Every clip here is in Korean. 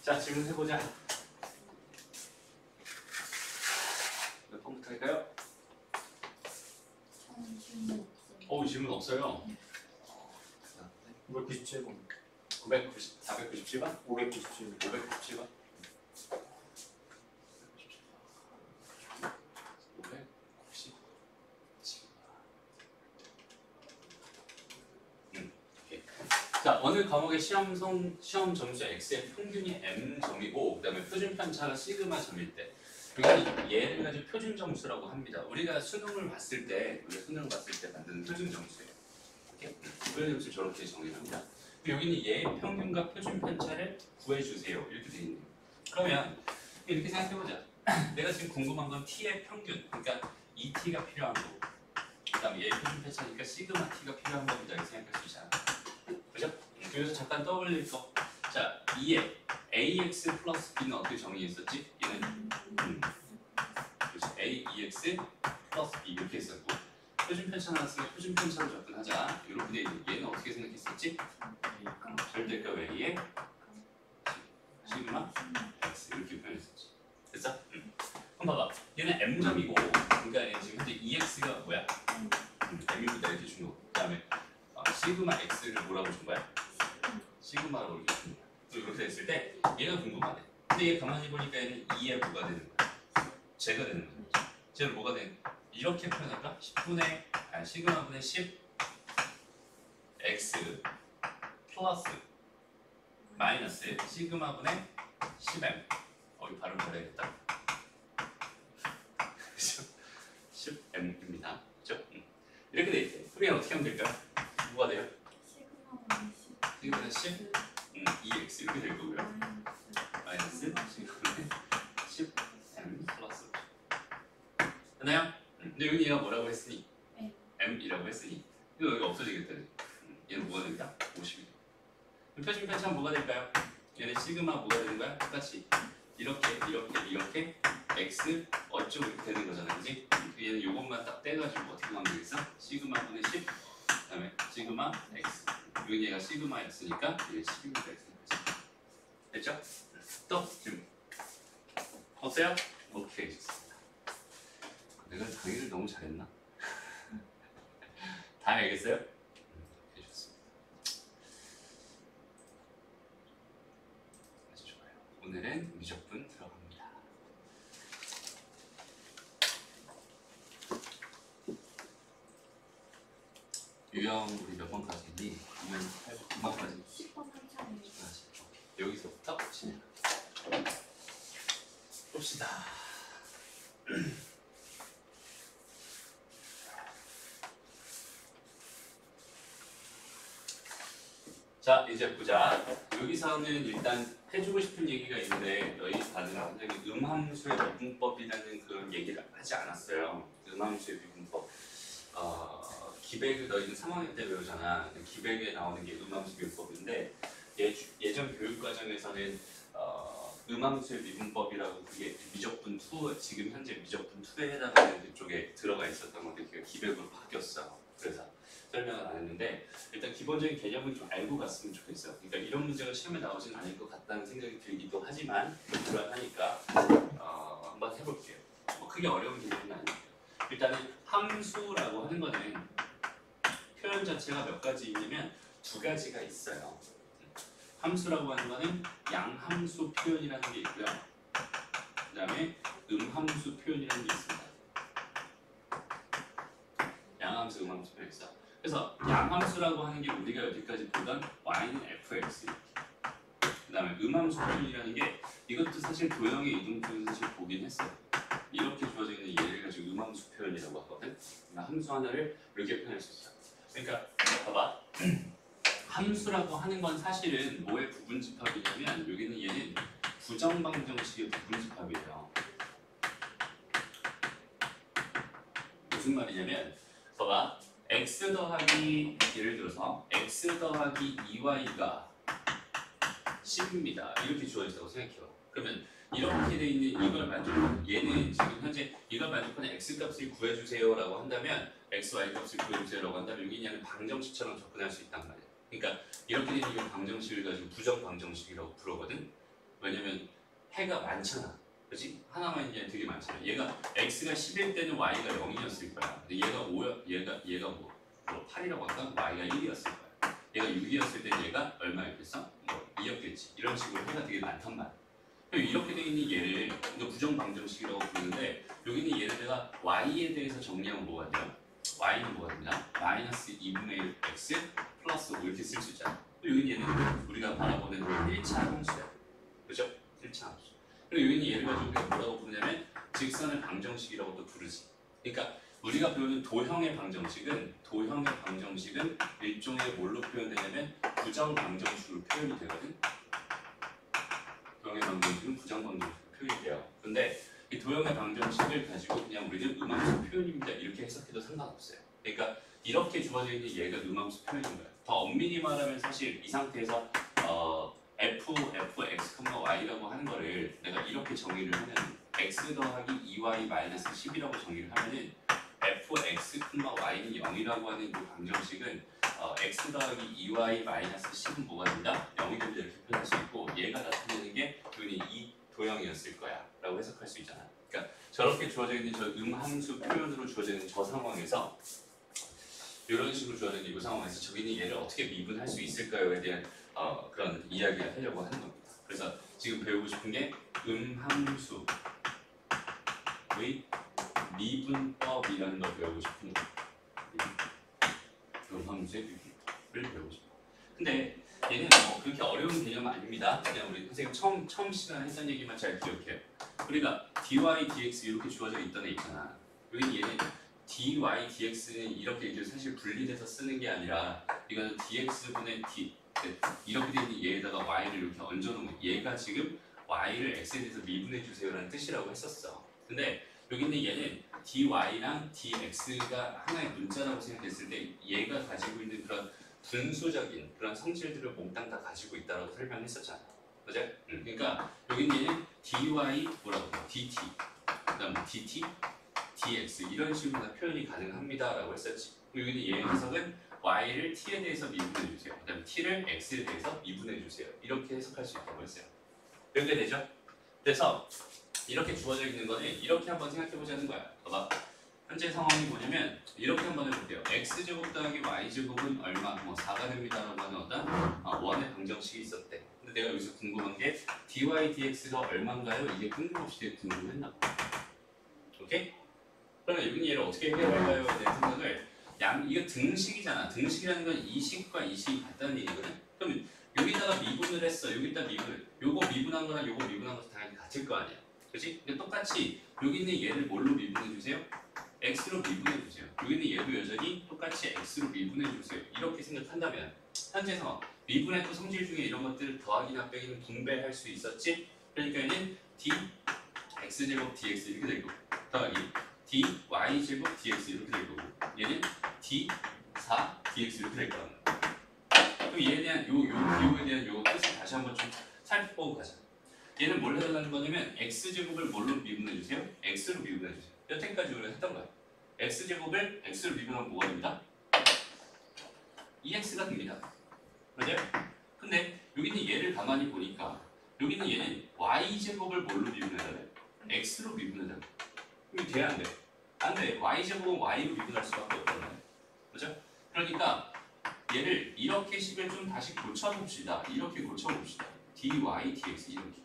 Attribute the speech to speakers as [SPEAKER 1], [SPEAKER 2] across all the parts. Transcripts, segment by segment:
[SPEAKER 1] 자, 질문해보자. 몇 번부터 할까요?
[SPEAKER 2] 저는 질문 없어요.
[SPEAKER 1] 질문 없어요.
[SPEAKER 3] 597번.
[SPEAKER 1] 497번?
[SPEAKER 3] 597번.
[SPEAKER 1] 597번? 597번. 오케이. 자, 어느 과목의 시험 점수 x의 평균이 m점이고 그다음에 표준 편차가 시그마 점일 때 여기는 얘를 가지고 표준 점수라고 합니다. 우리가 수능을 봤을 때 만드는 표준 점수예요. 이렇게 표준 점수 저렇게 정의합니다. 여기는 얘의 평균과 표준 편차를 구해주세요. 이렇게 되어 있네요. 그러면 이렇게 생각해보자. 내가 지금 궁금한 건 t의 평균, 그러니까 2t가 필요한 거고 그 다음에 얘의 표준 편차니까 시그마 t가 필요한 겁니다. 이렇게 생각할 수 있잖아. 그죠? 그래서 잠깐 떠올릴 거. 자, 2에 ax 플러스 b는 어떻게 정의했었지? 얘는 그렇지. ax 플러스 b 이렇게 했었고 표준 편차 나왔으니까 표준 편차로 접근하자. 이렇게 돼 있는 얘는 어떻게 생각했었지? 절대값 a에 시그마 x 이렇게 표현했었지. 됐어? 그럼 봐봐. 얘는 m점이고 그러니까 얘는 지금 현재 2x가 뭐야? m이보다 이렇게 준 거고 그 다음에 시그마 x를 뭐라고 준 거야? 시그마라고 이렇게 준 거야. 또 이렇게 됐을 때 얘가 궁금하네. 근데 얘 가만히 보니까 얘는 2에 뭐가 되는 거야? 제가 되는 거야. 쟤는 뭐가 되는 거야? 이렇게 표현할까? 시그마분의 10 x 플러스 마이너스 시그마분의 10m. 이거 발음 잘해야겠다. 10m입니다. 그렇죠? 이렇게 돼 있대. 그러면 어떻게 하면 될까요? 뭐가 돼요? 시그마분의 10 2x 이렇게 될 거고요. 마이너스 시그마분의 10m 플러스. 됐나요? 근데 여기 얘가 뭐라고 했으니? m이라고 했으니 이거 여기 없어지겠다. 얘는 뭐가 됩니다? 50이죠. 표준 편차는 뭐가 될까요? 얘는 시그마 뭐가 되는 거야? 똑같이 이렇게 x 어쩌고 이렇게 되는 거잖아, 그지? 얘는 요것만 딱 떼가지고 어떻게 하면 되겠어? 시그마분의 10 그다음에 시그마 x 여기 얘가 시그마 x니까 얘 시그마 x 됐죠? 또 질문 없어요? 오케이, 좋습니다. 내가 강의를 너무 잘했나? 다 알겠어요? 오케이, 좋습니다. 아주 좋아요. 오늘은 미적분 들어갑니다. 유형 우리 몇 번까지 했니? 9번까지
[SPEAKER 2] 10번 한창이에요.
[SPEAKER 1] 여기서부터 진행 봅시다. 자, 이제 보자. 여기서는 일단 해주고 싶은 얘기가 있는데 너희 다들 굉장히 음함수의 미분법이라는 그런 얘기를 하지 않았어요. 음함수의 미분법. 기백을 너희는 3학년 때 배우잖아. 기백에 나오는 게 음함수 미분법인데 예전 교육과정에서는 음함수의 미분법이라고 그게 미적분 2 지금 현재 미적분 2에 해당하는 그쪽에 들어가 있었던 건데 그게 기백으로 바뀌었어. 그래서 설명을 안 했는데 일단 기본적인 개념은 좀 알고 갔으면 좋겠어요. 그러니까 이런 문제가 시험에 나오진 않을 것 같다는 생각이 들기도 하지만 불안하니까 한번 해볼게요. 크게 어려운 개념은 아니에요. 일단은 함수라고 하는 거는 표현 자체가 몇 가지 있냐면 두 가지가 있어요. 함수라고 하는 거는 양함수 표현이라는 게 있고요. 그 다음에 음함수 표현이라는 게 있습니다. 양함수, 음함수 표현이 있어. 그래서 양함수라고 하는 게 우리가 여기까지 보던 y는 fx 그 다음에 음함수 표현이라는 게 이것도 사실 도형의 이동표에서 사실 보긴 했어요. 이렇게 주어져 있는 얘를 가지고 음함수 표현이라고 하거든. 그러니까 함수 하나를 이렇게 표현할 수 있어. 그러니까 봐봐. 함수라고 하는 건 사실은 뭐의 부분집합이냐면 여기는 얘는 부정방정식의 부분집합이에요. 무슨 말이냐면 봐봐. x 더하기 예를 들어서 x 더하기 2y가 10입니다. 이렇게 주어진다고 생각해요. 그러면 이렇게 돼 있는 이걸 만족하는 얘는 지금 현재 이걸 만족하는 x 값을 구해주세요 라고 한다면 x, y 값을 구해주세요 라고 한다면 여기 얘는 방정식처럼 접근할 수 있단 말이에요. 그러니까 이렇게 되는 이 방정식을 가지고 부정방정식이라고 부르거든. 왜냐면 해가 많잖아. 그렇지? 하나만 있는 되게 많잖아. 얘가 x가 10일 때는 y가 0이었을 거야. 근데 얘가 5야, 얘가 뭐 8이라고 할까? y가 1이었을 거야. 얘가 6이었을 때 얘가 얼마였겠어? 뭐 2였겠지. 이런 식으로 해가 되게 많단 말이야. 이렇게 되어 있는 얘를 이거 부정방정식이라고 부르는데 여기는 얘를 내가 y에 대해서 정리하면 뭐가 돼요? y는 뭐가 됩니다? 마이너스 2분의 1 x 플러스 5 이렇게 쓸 수 있잖아. 또 여기는 얘는 우리가 바라보는 1차 함수야. 그죠? 1차 함수. 그리고 여기는 얘를 가지고 우리가 뭐라고 부르냐면 직선의 방정식이라고도 부르지. 그러니까 우리가 배우는 도형의 방정식은 일종의 뭘로 표현되냐면 부정방정식으로 표현이 되거든. 도형의 방정식은 부정방정식으로 표현이 돼요. 근데 이 도형의 방정식을 가지고 그냥 우리는 음함수 표현입니다 이렇게 해석해도 상관없어요. 그러니까 이렇게 주어져 있는 얘가 음함수 표현인 거예요. 더 엄밀히 말하면 사실 이 상태에서 fx, y라고 하는 거를 내가 이렇게 정의를 하면 x 더하기 2y 마이너스 10이라고 정의를 하면은 fx, y는 0이라고 하는 그 방정식은 x 더하기 2y 마이너스 10은 뭐가 된다? 0이 된다 이렇게 표현할 수 있고 얘가 나타내는 게 여기는 이 도형이었을 거야 라고 해석할 수 있잖아. 그러니까 저렇게 주어져 있는 저 음함수 표현으로 주어져 있는 저 상황에서 이런 식으로 주어져 있는 이 상황에서 저기는 얘를 어떻게 미분할 수 있을까요에 대한 그런 이야기를 하려고 하는 겁니다. 그래서 지금 배우고 싶은 게 음함수의 미분법이라는 걸 배우고 싶은 거예요. 음함수의 미분법을 배우고 싶어요. 근데 얘는 뭐 그렇게 어려운 개념 아닙니다. 그냥 우리 선생님 처음 시간에 했던 얘기만 잘 기억해요. 우리가 dy, dx 이렇게 주어져 있던 애 있잖아. 여기 얘는 dy, dx는 이렇게 이제 사실 분리돼서 쓰는 게 아니라 이거는 dx분의 d 이렇게 되는 얘에다가 y를 이렇게 얹어놓으면 얘가 지금 y를 x에 대해서 미분해 주세요라는 뜻이라고 했었어. 근데 여기 있는 얘는 dy랑 dx가 하나의 문자라고 생각했을 때 얘가 가지고 있는 그런 분수적인 그런 성질들을 몽땅 다 가지고 있다고 설명했었잖아. 그죠? 그러니까 여기 있는 얘는 dy 뭐라고 dt 그다음 dt dx 이런 식으로 다 표현이 가능합니다라고 했었지. 그리고 여기는 얘의 해석은 y를 t에 대해서 미분해 주세요. 그다음 t를 x에 대해서 미분해 주세요. 이렇게 해석할 수 있다고 했어요. 연결되죠? 그래서 이렇게 주어져 있는 거는 이렇게 한번 생각해 보자는 거야. 봐봐. 현재 상황이 뭐냐면 이렇게 한번 해볼게요. x제곱 더하기 y제곱은 얼마? 뭐 4가 됩니다라고 하는 어떤 원의 방정식이 있었대. 근데 내가 여기서 궁금한 게 dy, dx가 얼마인가요? 이게 뜬금없이 되게 궁금했나 봐. 오케이? 그러면 여기 얘를 어떻게 해결할까요? 내 생각을 이거 등식이잖아. 등식이라는 건 이 식과 이 식이 같다는 얘기거든. 그럼 여기다가 미분을 했어. 여기다 미분을. 요거 미분한 거랑 요거 미분한 거 당연히 같을 거 아니야. 그렇지? 근데 똑같이 여기 있는 얘를 뭘로 미분해 주세요? x로 미분해 주세요. 여기 있는 얘도 여전히 똑같이 x로 미분해 주세요. 이렇게 생각한다면 현재 상황 미분의 또 성질 중에 이런 것들을 더하기나 빼기는 분배할 수 있었지? 그러니까 얘는 d x제곱 dx 이렇게 될 거고 더하기 d y제곱 dx 이렇게 될 거고 얘는 d 4 dx 이렇게 될 거야. 그럼 얘에 대한 요 비용에 대한 요 뜻을 다시 한번 좀 살펴보고 가자. 얘는 뭘 해달라는 거냐면 x제곱을 뭘로 미분해 주세요? x로 미분해 주세요. 여태까지 우리가 했던 거야. x제곱을 x로 미분하면 뭐가 됩니다? 2x가 됩니다. 그죠? 근데 여기는 얘를 가만히 보니까 여기는 얘는 y제곱을 뭘로 미분해달래? x로 미분해달래. 그럼 돼야 안 돼? 안 돼. y제곱은 y로 미분할 수밖에 없단 말이야. 그죠? 그러니까 얘를 이렇게 식을 좀 다시 고쳐봅시다. 이렇게 고쳐봅시다. dy, dx 이렇게.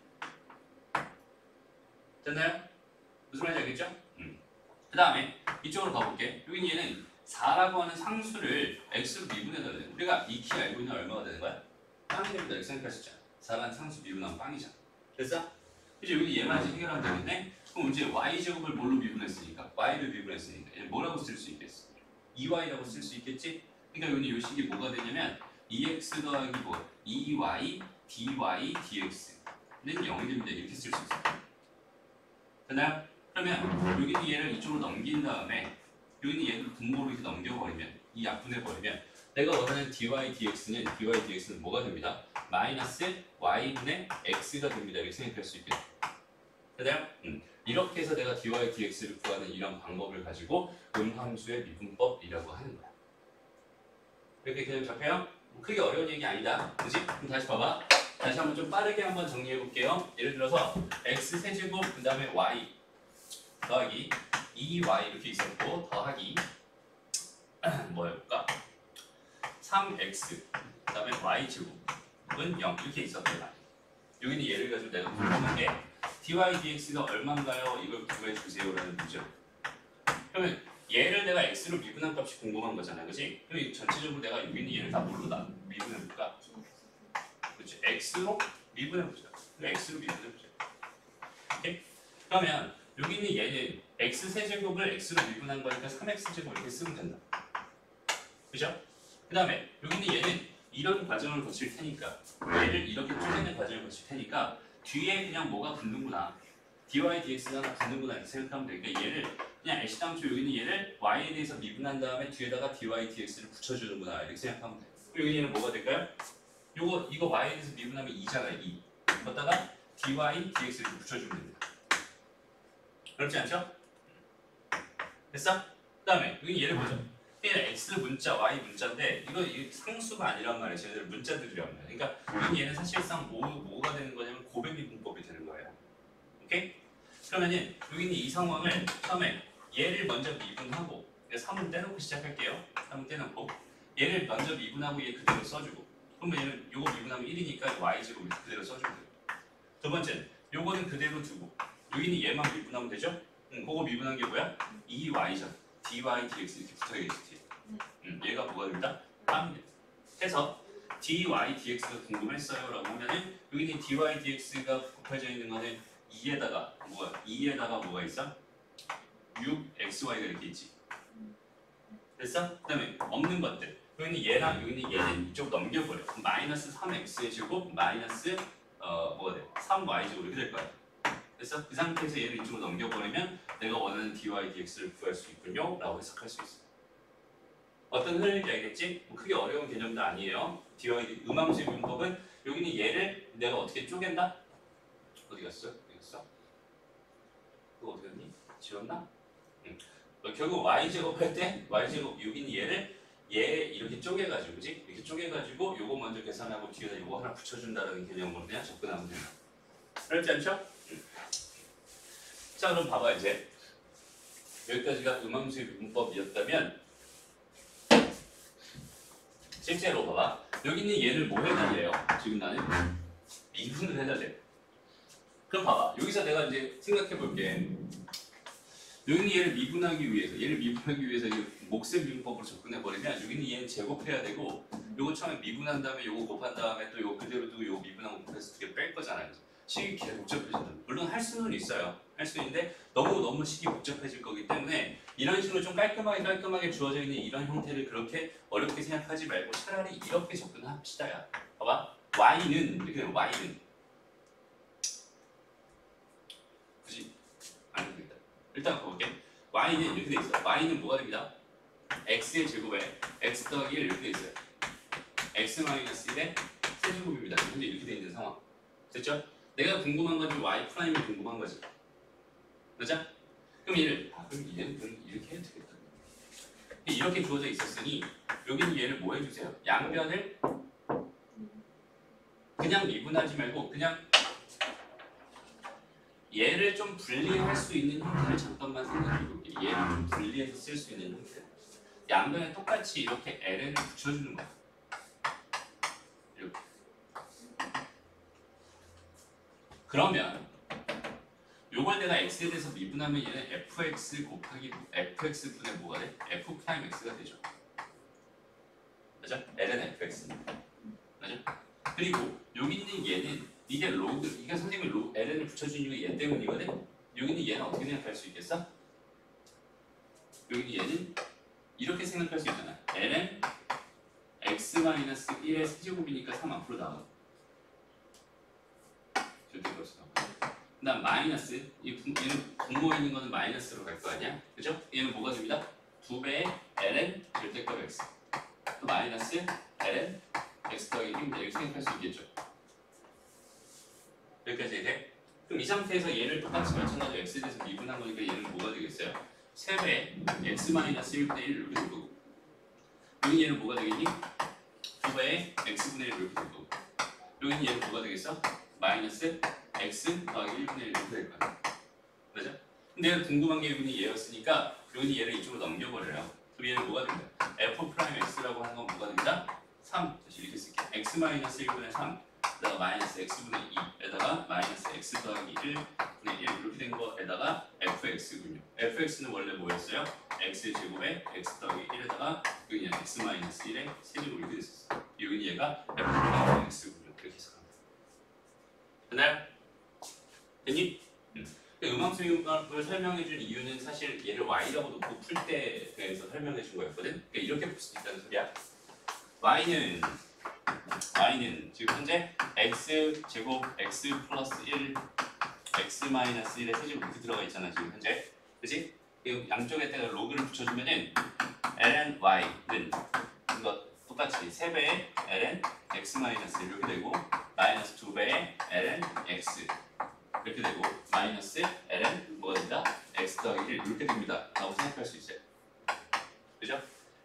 [SPEAKER 1] 됐나요? 무슨 말인지 알겠죠? 그 다음에 이쪽으로 가볼게. 여기 얘는 4라고 하는 상수를 x로 미분해달래. 우리가 익히 알고 있는 얼마가 되는 거야? 빵이 됩니다. 이렇게 생각할 수 있잖아. 4라는 상수 미분하면 빵이잖아. 됐어? 이제 여기 얘만 이제 해결하면 되겠네? 그럼 이제 y제곱을 뭘로 미분했으니까? y를 미분했으니까 얘는 뭐라고 쓸 수 있겠어? 2y라고 쓸 수 있겠지? 그러니까 여기 이 식이 뭐가 되냐면 2x 더하기 뭐 2y dy dx는 0이 됩니다. 이렇게 쓸 수 있어요. 됐나요? 그러면 여기는 얘를 이쪽으로 넘긴 다음에 여기는 얘를 분모로 이렇게 넘겨버리면 이 약분해버리면 내가 원하는 dy dx는 뭐가 됩니다? 마이너스 y분의 x가 됩니다. 이렇게 생각할 수 있겠죠. 됐나요? 이렇게 해서 내가 dy dx를 구하는 이런 방법을 가지고 음함수의 미분법이라고 하는 거야. 이렇게 개념 잡혀요? 크게 어려운 얘기 아니다. 그치? 그럼 다시 봐봐. 다시 한번 좀 빠르게 한번 정리해 볼게요. 예를 들어서 x 세제곱 그 다음에 y 더하기 2y 이렇게 있었고 더하기 뭐 해볼까? 3x 그 다음에 y제곱은 0 이렇게 있었단 말이에요. 여기는 예를 가지고 내가 궁금한 게 dy dx가 얼마인가요? 이걸 구해 주세요라는 문제. 그러면 얘를 내가 x로 미분한 값이 궁금한 거잖아, 그렇지? 그럼 전체적으로 내가 여기 있는 얘를 다 뭘로 다 미분해 볼까? 그렇지? x로 미분해 보자. x로 미분해 보자. 오케이? 그러면 여기 있는 얘는 x 세제곱을 x로 미분한 거니까 3x 제곱 이렇게 쓰면 된다. 그죠? 그 다음에 여기 있는 얘는 이런 과정을 거칠 테니까 얘를 이렇게 쪼개는 과정을 거칠 테니까 뒤에 그냥 뭐가 붙는구나. dy dx가 하나 붙는구나 이렇게 생각하면 되니까 얘를 그냥 애시당초 여기 있는 얘를 y에 대해서 미분한 다음에 뒤에다가 dy dx를 붙여주는구나 이렇게 생각하면 돼. 그리고 여기 얘는 뭐가 될까요? 이거 y에 대해서 미분하면 2잖아 2. 거기다가 dy dx를 붙여주면 됩니다. 그렇지 않죠? 됐어? 그 다음에 여기 얘를 보자. 얘는 x 문자, y 문자인데 이거 상수가 아니란 말이에요. 쟤네들 문자들이란 말이에요. 그러니까 얘는 사실상 뭐가 되는 거냐면 고백미분법이 되는 거예요. 오케이? 그러면은 여기 있는 이 상황을 처음에 얘를 먼저 미분하고 3은 떼놓고 시작할게요. 3은 떼놓고 얘를 먼저 미분하고 얘 그대로 써주고 그러면 얘는 요거 미분하면 1이니까 y제곱 그대로 써주고 돼요. 두 번째는 요거는 그대로 두고 여기 있는 얘만 미분하면 되죠? 그거 미분한 게 뭐야? 2y죠. dy dx 이렇게 붙어야겠지. 얘가 뭐가 됩니다? 빵이 됩니다. 해서 dy dx가 궁금했어요 라고 하면은 여기 있는 dy dx가 곱해져 있는 거는 2에다가 뭐가 있어? 6xy가 이렇게 있지. 됐어? 그 다음에 없는 것들 여기 있는 얘랑 여기 있는 얘는 이쪽 넘겨버려. 마이너스 3x의 제곱 마이너스 뭐가 돼? 3y 제곱 이렇게 될 거야. 됐어? 그 상태에서 얘를 이쪽으로 넘겨버리면 내가 원하는 dy dx를 구할 수 있군요 라고 해석할 수 있어. 어떤 흐름인지 알겠지? 뭐 크게 어려운 개념도 아니에요. dy 음함수의 문법은 여기는 얘를 내가 어떻게 쪼갠다? 어디 갔어? 어디 갔어? 그거 어디 갔니? 지웠나? 응. 결국 y제곱 할 때 y제곱 여기는 얘를 얘 이렇게 쪼개가지고 그지? 이렇게 쪼개가지고 요거 먼저 계산하고 뒤에다 요거 하나 붙여준다는 개념으로 그냥 접근하면 돼요. 그렇지 않죠? 자 그럼 봐봐 이제 여기까지가 음함수의 문법이었다면 실제로 봐봐 여기 있는 얘를 뭐 해달래요? 지금 나는 미분을 해달래. 그럼 봐봐 여기서 내가 이제 생각해 볼게. 여기 있는 얘를 미분하기 위해서 이제 몫의 미분법으로 접근해 버리면 여기 있는 얘는 제곱해야 되고 요거 처음에 미분한 다음에 요거 곱한 다음에 또 요거 그대로 두고 요거 미분하고 곱해서 두 개 뺄 거잖아요. 식이 계속 복잡해진다. 물론 할 수는 있어요. 할 수 있는데 너무 식이 복잡해질 거기 때문에 이런 식으로 좀 깔끔하게 주어져 있는 이런 형태를 그렇게 어렵게 생각하지 말고 차라리 이렇게 접근합시다야. 봐봐. y는 이렇게 되면 y는 굳이 안 해도 되겠다. 일단 가볼게. y는 이렇게 돼 있어요. y는 뭐가 됩니다? x의 제곱에 x 더하기 1 이렇게 돼 있어요. x 마이너스 1의 세제곱입니다. 현재 이렇게 돼 있는 상황. 됐죠? 내가 궁금한 건 y 프라임이 궁금한 거지. 맞아? 그럼 그럼 얘는 이렇게 해도 되겠다. 이렇게 주어져 있었으니 여기는 얘를 뭐 해주세요? 양변을 그냥 미분하지 말고 그냥 얘를 좀 분리할 수 있는 형태를 잠깐만 생각해 볼게. 얘를 좀 분리해서 쓸 수 있는 형태. 양변에 똑같이 이렇게 ln을 붙여주는 거야. 이렇게. 그러면 요걸 내가 x에 대해서 미분하면 얘는 fx 곱하기 fx분의 뭐가 돼? f 프라임 x가 되죠. 맞아? ln fx. 맞아? 그리고 여기 있는 얘는 이게 선생님이 ln을 붙여준 이유가 얘 때문이거든? 여기 있는 얘는 어떻게 생각할 수 있겠어? 여기 있는 얘는 이렇게 생각할 수 있잖아. ln x-1의 세제곱이니까 3 앞으로 나와. 절대 벌써 그 다음 마이너스 얘는 분모에 있는 거는 마이너스로 갈 거 아니야? 그죠? 얘는 뭐가 됩니다? 2배의 ln 절대값 x 또 마이너스 ln x 더하기 1입니다. 이렇게 생각할 수 있겠죠? 여기까지 돼? 그럼 이 상태에서 얘를 똑같이 마찬가지로 x에 대해서 미분한 거니까 얘는 뭐가 되겠어요? 3배의 x-1분의 1 이렇게 될 거고 여기 얘는 뭐가 되겠니? 2배의 x분의 1 이렇게 될 거고 여기 여기는 얘는 뭐가 되겠어? 마이너스 x 더하기 1분의 1 이렇게 될 거야. 맞아? 근데 내가 궁금한 게 여기는 얘였으니까 여기는 얘를 이쪽으로 넘겨버려요. 그럼 얘는 뭐가 된다? f'(x라고 하는 건 뭐가 된다? 3. 다시 이렇게 쓸게. x 마이너스 1분의 3 에다가 마이너스 x분의 2에다가 마이너스 x 더하기 1분의 1 이렇게 된 거에다가 fx군요. fx는 원래 뭐였어요? x 제곱에 x 더하기 1에다가 여기 그냥 x 마이너스 1에 세제곱 이렇게 됐었어. 여기 얘가 fx군요. 이렇게 해석합니다. 됐나요? 됐니? 음함수용법을 설명해준 이유는 사실 얘를 y라고 놓고 풀 때에 대해서 설명해준 거였거든. 그러니까 이렇게 풀 수 있다는 소리야. y는 지금 현재 x 제곱 x 플러스 1 x 마이너스 1의 세제곱 이렇게 들어가 있잖아 지금 현재. 그렇지? 양쪽에다가 로그를 붙여주면은 ln y는 이거 똑같이 3배의 ln x 마이너스 이렇게 되고 마이너스 2배의 ln x 이렇게 되고 마이너스 ln 뭐가 된다? x 더하기 1 이렇게 됩니다. 라고 생각할 수 있어요. 그죠?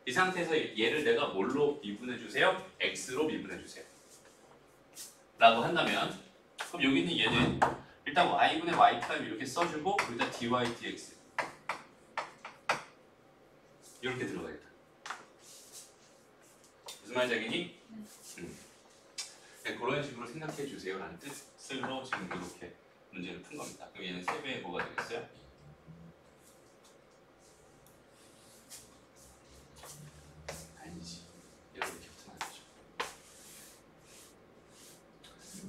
[SPEAKER 1] 이 상태에서 얘를 내가 뭘로 미분해 주세요? x로 미분해 주세요. 라고 한다면 그럼 여기 있는 얘는 일단 y분의 y 프라임 이렇게 써주고 여기다 dy dx 이렇게 들어가겠다. 무슨 말인지 알겠니? 네, 그런 식으로 생각해 주세요 라는 뜻으로 지금 이렇게 문제를 푼 겁니다. 그럼 얘는 3배의 뭐가 되겠어요? 아니지. 이렇게 붙으면 안 되죠.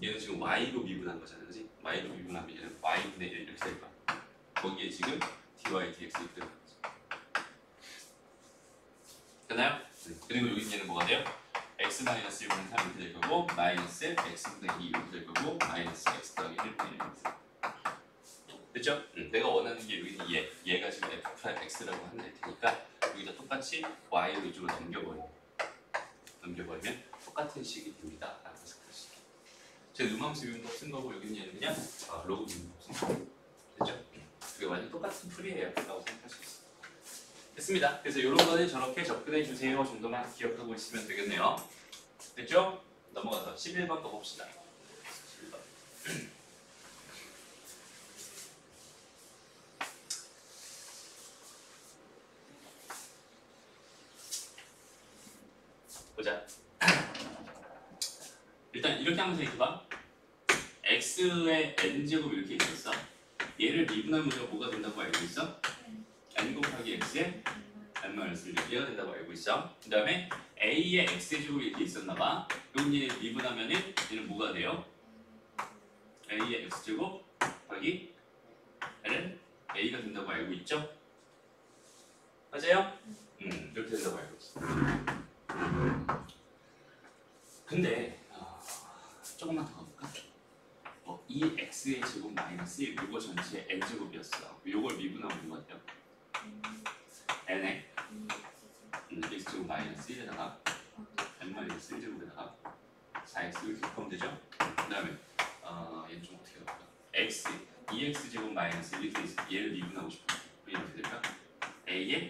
[SPEAKER 1] 얘는 지금 y로 미분한 거잖아, 그렇지? y로 미분하면 얘는 y분의 1 이렇게 될 거야. 거기에 지금 dy dx 이렇게 되는 거지. 됐나요? 그리고 여기 얘는 뭐가 돼요? x 마이너스 1분의 3 이렇게 될 거고 마이너스 x분의 2 이렇게 될 거고 마이너스 x 더하기 1분의 1 이렇게 될 거고. 됐죠? 내가 원하는 게 여기는 얘가 지금 f'(x라고 하면 될 테니까 여기다 똑같이 y를 이쪽으로 넘겨버리면 똑같은 식이 됩니다. 라고 생각할 수 있게. 제가 음함수 미분법 쓴 거고 여기는 얘는 그냥 로그 미분법 쓴 거고. 됐죠? 그게 완전 똑같은 풀이에요. 라고 생각할 수 있어요. 됐습니다. 그래서 이런 거는 저렇게 접근해 주세요 정도만 기억하고 있으면 되겠네요. 됐죠? 넘어가서 11번 더 봅시다. 11번. 보자. 일단 이렇게 하면서 이렇게 봐. x의 n제곱 이렇게 있었어. 얘를 미분하면 우리가 뭐가 된다고 알고 있어? n 곱하기 x의 n-1 얘가 된다고 알고 있어. 그 다음에 a의 x제곱이 이렇게 있었나봐. 여기 미분하면은 얘는 뭐가 돼요? a의 x제곱 곱하기 n은 a가 된다고 알고 있죠? 맞아요? 이렇게 된다고 알고 있어. 근데 조금만 더 가볼까? 이 x의 제곱 마이너스 1 이거 전체 n제곱이었어. 이걸 미분하면 뭐가 돼요? n에 x제곱 마이너스 1에다가 n 마이너스 1제곱에다가 4x 이렇게 곱하면 되죠? 그 다음에 얘는 좀 어떻게 해볼까? x 2x제곱 마이너스 1 이렇게 있어. 얘를 미분하고 싶어. 그럼 이렇게 될까? a에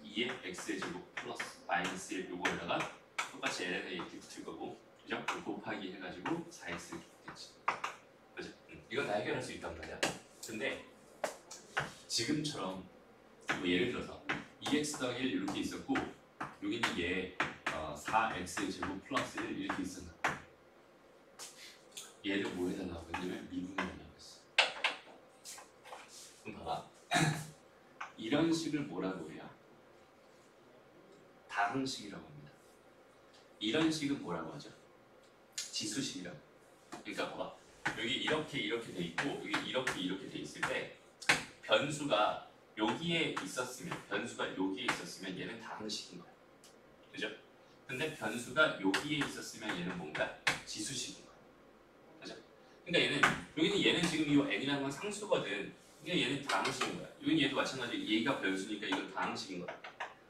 [SPEAKER 1] 2의 x의 제곱 플러스 마이너스 1 요거에다가 똑같이 ln에 이렇게 붙을 거고 그죠? 곱하기 해가지고 4x 이렇게 붙겠지. 그죠? 이건 다 해결할 수 있단 말이야. 근데 지금처럼 뭐 예를 들어서 2x 더하기 1 이렇게 있었고 여기는 얘 4x 제곱 플러스 1 이렇게 있었나. 얘를 뭐 해달라고 했냐면 미분해달라고 했어. 그럼 봐봐. 이런 식을 뭐라고 해요? 다항식이라고 합니다. 이런 식은 뭐라고 하죠? 지수식이라고. 그러니까 봐봐. 여기 이렇게 돼 있고 여기 이렇게 돼 있을 때 변수가 여기에 있었으면 얘는 다항식인 거야. 그죠? 근데 변수가 여기에 있었으면 얘는 뭔가 지수식인 거야. 그죠? 그러니까 얘는 지금 이 n이라는 건 상수거든. 그러니까 얘는 다항식인 거야. 얘도 마찬가지로 얘가 변수니까 이건 다항식인 거야.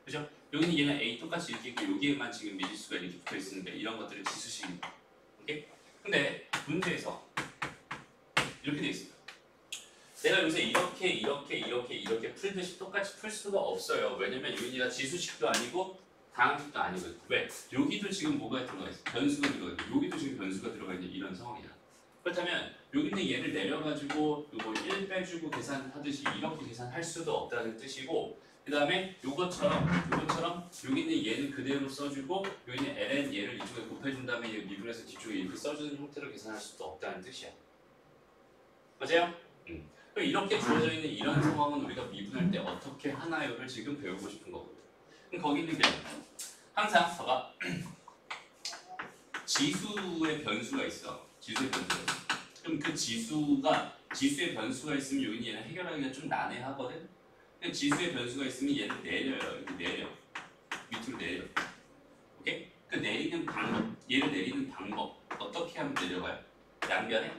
[SPEAKER 1] 그죠? 여기는 얘는 a 똑같이 이렇게 있고 여기에만 지금 미지수가 이렇게 붙어 있으니까 이런 것들은 지수식인 거야. 오케이? 근데 문제에서 이렇게 돼 있습니다. 내가 요새 이렇게 풀듯이 똑같이 풀 수가 없어요. 왜냐면 여기가 지수식도 아니고 다항식도 아니거든. 왜? 여기도 지금 뭐가 들어가 있어? 변수가 들어가 있고 여기도 지금 변수가 들어가 있는 이런 상황이야. 그렇다면 여기 있는 얘를 내려가지고 요거 1 빼주고 계산하듯이 이렇게 계산할 수도 없다는 뜻이고, 그 다음에 요것처럼 여기 있는 얘는 그대로 써주고 여기 있는 ln 얘를 이쪽에 곱해준 다음에 얘 미분해서 뒤쪽에 이렇게 써주는 형태로 계산할 수도 없다는 뜻이야. 맞아요? 그럼 이렇게 주어져 있는 이런 상황은 우리가 미분할 때 어떻게 하나요를 지금 배우고 싶은 거거든. 그럼 거기 있는 게 항상 봐봐. 지수의 변수가 있어. 지수의 변수가 있어. 그럼 그 지수의 변수가 있으면 여기 얘는 해결하기가 좀 난해하거든. 그럼 지수의 변수가 있으면 얘를 내려요. 이렇게 내려. 밑으로 내려. 오케이? 그 내리는 방법, 얘를 내리는 방법 어떻게 하면 내려가요? 양변에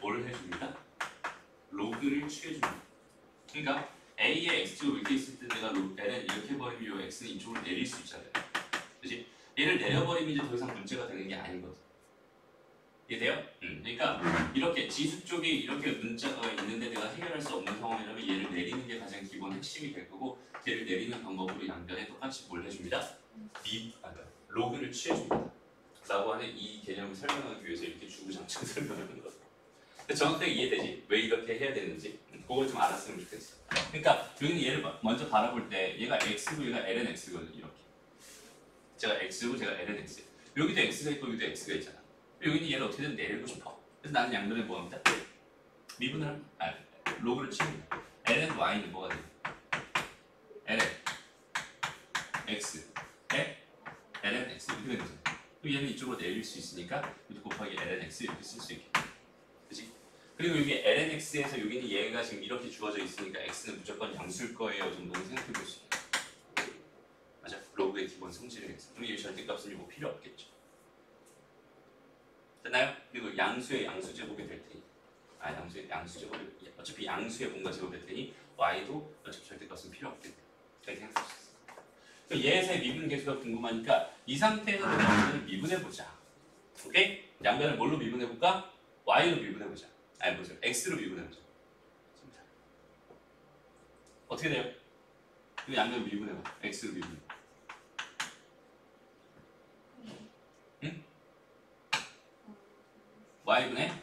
[SPEAKER 1] 뭘 해줍니다? 로그를 취해줍니다. 그러니까 a의 x제곱 이렇게 있을 때 내가 ln 이렇게 해버리면 이 x는 이쪽으로 내릴 수 있잖아요. 그렇지? 얘를 내려버리면 이제 더 이상 문제가 되는 게 아니거든. 이해돼요? 그러니까 이렇게 지수 쪽에 이렇게 문자가 있는데 내가 해결할 수 없는 상황이라면 얘를 내리는 게 가장 기본 핵심이 될 거고, 얘를 내리는 방법으로 양변에 똑같이 뭘 해줍니다? 로그를 취해줍니다. 라고 하는 이 개념을 설명하기 위해서 이렇게 주구장창 설명하는 거죠. 정확하게 이해되지? 왜 이렇게 해야 되는지 그걸 좀 알았으면 좋겠어. 그러니까 여기는 얘를 먼저 바라볼 때 얘가 x고 얘가 ln x거든. 이렇게 제가 x고 제가 ln x, 여기도 x가 있고 여기도 x가 있잖아. 여기는 얘를 어떻게든 내리고 싶어. 그래서 나는 양변에 뭐 합니다? 미분을 로그를 치웁니다. ln y는 뭐가 돼요? ln x ln x 이렇게 되는 거죠. 그럼 얘는 이쪽으로 내릴 수 있으니까 이렇게 곱하기 ln x 이렇게 쓸 수 있게. 그렇지? 그리고 여기 ln x에서 여기는 얘가 지금 이렇게 주어져 있으니까 x는 무조건 양수일 거예요 정도는 생각해 볼 수 있어요. 맞아? 로그의 기본 성질을 해서. 그럼 이 절대값은 이거 필요 없겠죠. 됐나요? 그리고 양수의 양수제곱이 될 테니, 양수의 양수제곱이 어차피 양수의 뭔가 제곱이 될 테니 y도 어차피 절대값은 필요 없겠다. 이렇게 생각할 수 있어. 그럼 얘에서의 미분 계수가 궁금하니까 이 상태에서 양변을 미분해 보자. 오케이? 양변을 뭘로 미분해 볼까? y로 미분해 보자. 보세요. x로 미분해 보자. 어떻게 돼요? 이 양변 미분해 봐. x로 미분해. 응? y분의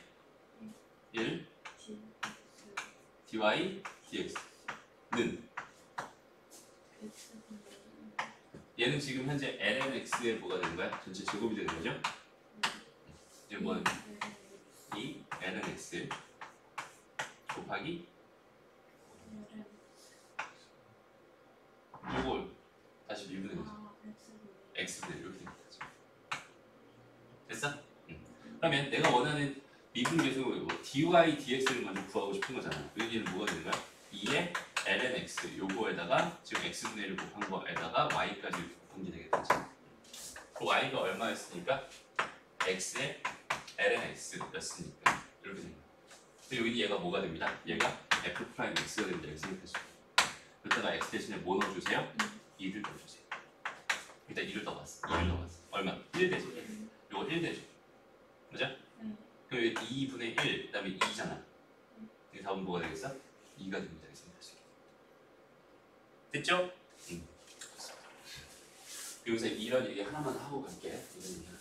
[SPEAKER 1] 1 dy dx는 얘는 지금 현재 ln x의 뭐가 되는 거야? 전체 제곱이 되는 거죠? 이제 뭐는 이 ln x 곱하기 요걸 다시 미분해 보자. x분의 이렇게 됩니다. 됐어? 그러면 내가 원하는 미분 계수 dy dx를 먼저 구하고 싶은 거잖아. 여기는 뭐가 되는 거야? 2의 ln x 요거에다가 지금 x분의 1을 곱한 거에다가 y까지 곱한 게 되겠지. 그 y가 얼마였으니까 x의 ln x였으니까 이렇게 됩니다. 여기 얘가 뭐가 됩니다? 얘가 f 프라임 x가 됩니다. 이렇게 생각하시면 여기다가 x 대신에 뭐 넣어주세요? 2를 넣어주세요. 일단 2를 넣어봤어. 2를 넣어봤어. 얼마? 1 되죠? 요거 1 되죠? 맞아? 그럼 여기 2분의 1, 그 다음에 2잖아. 이 답은 뭐가 되겠어? 2가 됩니다. 이렇게 생각하시면 됐죠? 여기서 이런 얘기 하나만 하고 갈게. 이런 얘기 하나.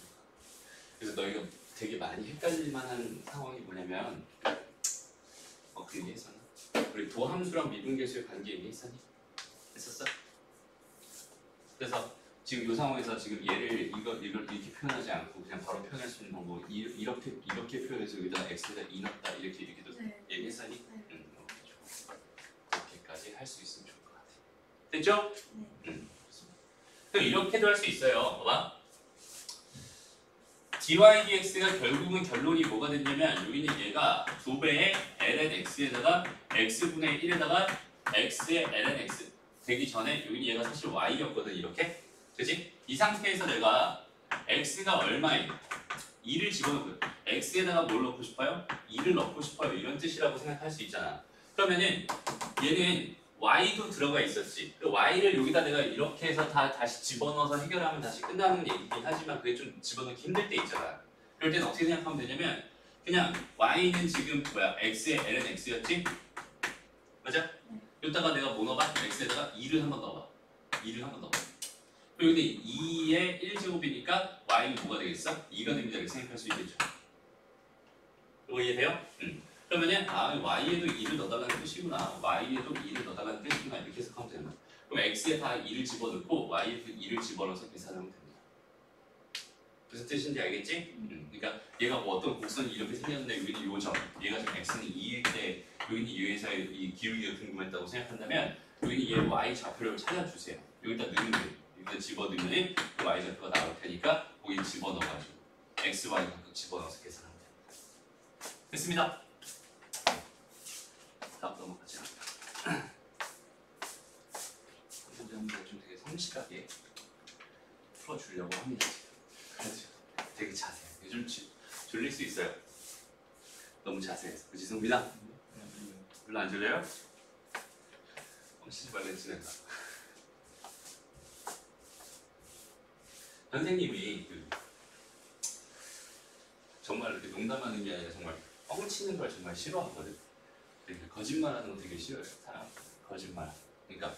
[SPEAKER 1] 그래서 너희가 되게 많이 헷갈릴 만한 상황이 뭐냐면 그 얘기 했었나? 우리 도함수랑 미분계수의 관계 얘기했었니? 했었어? 그래서 지금 이 상황에서 지금 얘를 이걸 이렇게 표현하지 않고 그냥 바로 표현할 수 있는 방법 이렇게 표현해서 여기다 x에다 2 넣었다 이렇게도 얘기했었니? 이렇게까지 할 수 있으면 좋을 것 같아. 됐죠? 그럼 이렇게도 할 수 있어요. 봐봐. dy dx가 결국은 결론이 뭐가 됐냐면 여기는 얘가 2배의 ln x에다가 x분의 1에다가 x의 ln x 되기 전에 여기는 얘가 사실 y였거든. 이렇게. 그치? 이 상태에서 내가 x가 얼마예요? 2를 집어넣고 x에다가 뭘 넣고 싶어요? 2를 넣고 싶어요. 이런 뜻이라고 생각할 수 있잖아. 그러면은 얘는 y도 들어가 있었지. 그 y를 여기다 내가 이렇게 해서 다시 집어넣어서 해결하면 다시 끝나는 얘기긴 하지만 그게 좀 집어넣기 힘들 때 있잖아. 그럴 때는 어떻게 생각하면 되냐면 그냥 y는 지금 x의 ln x였지? 맞아? 여기다가 내가 뭐 넣어봐? x에다가 2를 한번 넣어봐. 2를 한번 넣어봐. 여기 2의 1제곱이니까 y는 뭐가 되겠어? 2가 됩니다. 이렇게 생각할 수 있겠죠. 이거 이해돼요? 그러면은 y에도 2를 넣어달라는 뜻이구나. y에도 2를 넣어달라는 뜻이구나. 이렇게 해석하면 되는 거야. 그럼 x에 다 2를 집어넣고 y에도 2를 집어넣어서 계산하면 됩니다. 무슨 뜻인지 알겠지? 그러니까 얘가 뭐 어떤 곡선이 이렇게 생겼는데 여기는 요점, 얘가 지금 x는 2일 때 여기는 얘에서의 이 기울기가 궁금했다고 생각한다면 여기는 얘 y 좌표를 찾아주세요. 여기다 넣으면 돼요. 여기다 집어넣으면 y 좌표가 나올 테니까 거기 집어넣어가지고 x, y 각각 집어넣어서 계산하면 돼요. 됐습니다. 다음 넘어가자. 선생님들 좀 되게 성실하게 풀어주려고 합니다. 그래서 되게 자세해. 요즘 졸릴 수 있어요. 너무 자세해서. 그치 성빈아? 별로 안 졸려요? 씻지 말래 지낸다. 선생님이 정말 이렇게 농담하는 게 아니라 정말 뻥치는 걸 정말 싫어하거든. 되게 거짓말하는 거 되게 싫어요. 사람 거짓말. 그러니까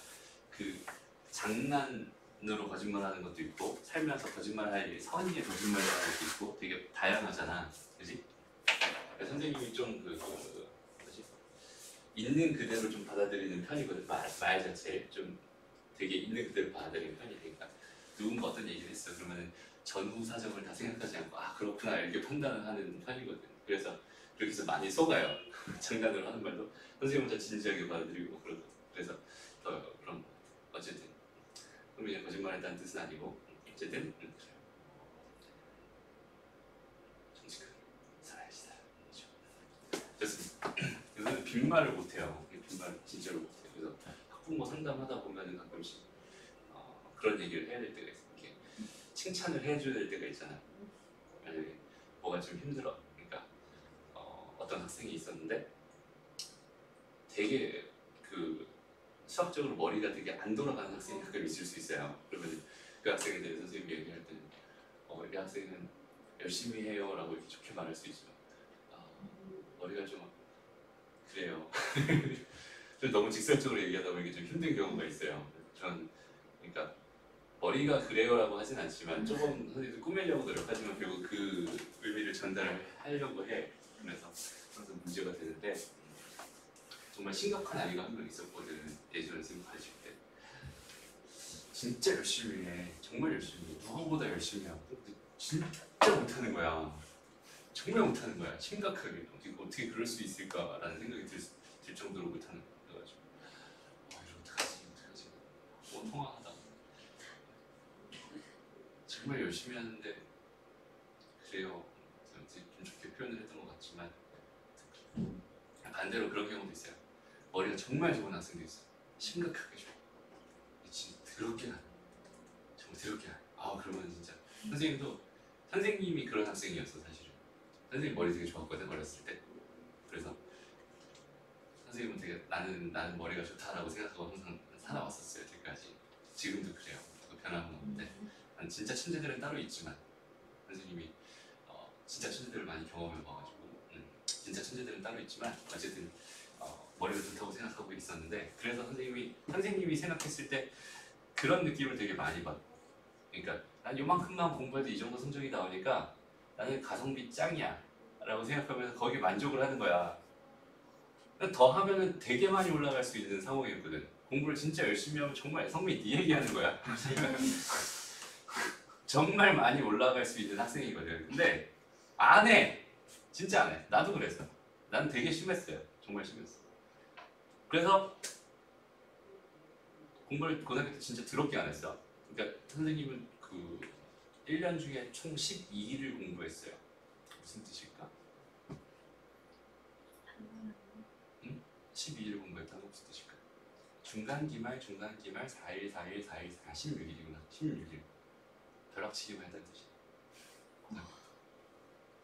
[SPEAKER 1] 그 장난으로 거짓말하는 것도 있고 살면서 거짓말할 선의의 거짓말을 하는 것도 있고 되게 다양하잖아, 그렇지? 선생님이 좀 뭐지? 있는 그대로 좀 받아들이는 편이거든. 말 자체를 좀 되게 있는 그대로 받아들이는 편이니까 누군가 어떤 얘기를 했어. 그러면은 전후 사정을 다 생각하지 않고 그렇구나 이렇게 판단을 하는 편이거든. 그래서 그렇게 해서 많이 속아요. 장난으로 하는 말도 선생님 혼자 진지하게 받아들이고 그러고. 그래서 그럼 어쨌든 그럼 그냥 거짓말했다는 뜻은 아니고 어쨌든 그래요. 정직하게 살아야지 살아야죠. 좋습니다. 그래서 빈말을 못해요. 빈말 진짜로 못해요. 그래서 학부모 상담하다 보면은 가끔씩 그런 얘기를 해야 될 때가 있어요. 이렇게 칭찬을 해줘야 될 때가 있잖아. 만약에 뭐가 좀 힘들어. 그러니까 어떤 학생이 있었는데 되게 수학적으로 머리가 되게 안 돌아가는 학생이 가끔 있을 수 있어요. 그러면 그 학생에 대해서 선생님이 얘기할 때는 이 학생은 열심히 해요 라고 이렇게 좋게 말할 수 있죠. 머리가 좀 그래요. 좀 너무 직설적으로 얘기하다 보니까 좀 힘든 경우가 있어요. 그러니까 머리가 그래요라고 하진 않지만 조금 선생님도 꾸미려고 노력하지만 결국 그 의미를 전달하려고 해. 그래서 문제가 되는데 정말 심각한 아이가 한 명 있었거든. 예술 연습 가르칠 때 진짜 열심히 해. 정말 열심히 해. 누구보다 열심히 하고 진짜 못하는 거야. 정말 못하는 거야. 심각하게. 어떻게 그럴 수 있을까라는 생각이 들 정도로 못하는 거야. 그래가지고 이거 어떡하지? 통화하다 정말 열심히 하는데 그래요. 좀 좋게 표현을 했던 것 같지만 반대로 그런 경우도 있어요. 머리가 정말 좋은 학생도 있어. 심각하게 좋아. 진짜 더럽게 나. 정말 더럽게 나. 그러면 진짜 선생님이 그런 학생이었어 사실은. 선생님 머리 되게 좋았거든 어렸을 때. 그래서 선생님은 되게 나는 머리가 좋다라고 생각하고 항상 살아왔었어요. 여태까지. 지금도 그래요. 변함은 없는데 진짜 천재들은 따로 있지만 선생님이 진짜 천재들을 많이 경험해봐가지고 진짜 천재들은 따로 있지만 어쨌든 머리가 좋다고 생각하고 있었는데 그래서 선생님이 생각했을 때 그런 느낌을 되게 많이 받아. 그러니까 난 요만큼만 공부해도 이 정도 성적이 나오니까 나는 가성비 짱이야 라고 생각하면서 거기에 만족을 하는 거야. 더 하면은 되게 많이 올라갈 수 있는 상황이었거든. 공부를 진짜 열심히 하면 정말 성민이 네 얘기하는 거야. 정말 많이 올라갈 수 있는 학생이거든. 근데 안 해. 진짜 안 해. 나도 그랬어. 난 되게 심했어요. 정말 심했어. 그래서 공부를 고등학교 때 진짜 더럽게 안 했어. 그러니까 선생님은 1년 중에 총 12일을 공부했어요. 무슨 뜻일까? 12일을 공부했다는 건 무슨 뜻일까? 중간기말 4일 16일이구나. 16일. 벼락치기만 했다는 뜻이야.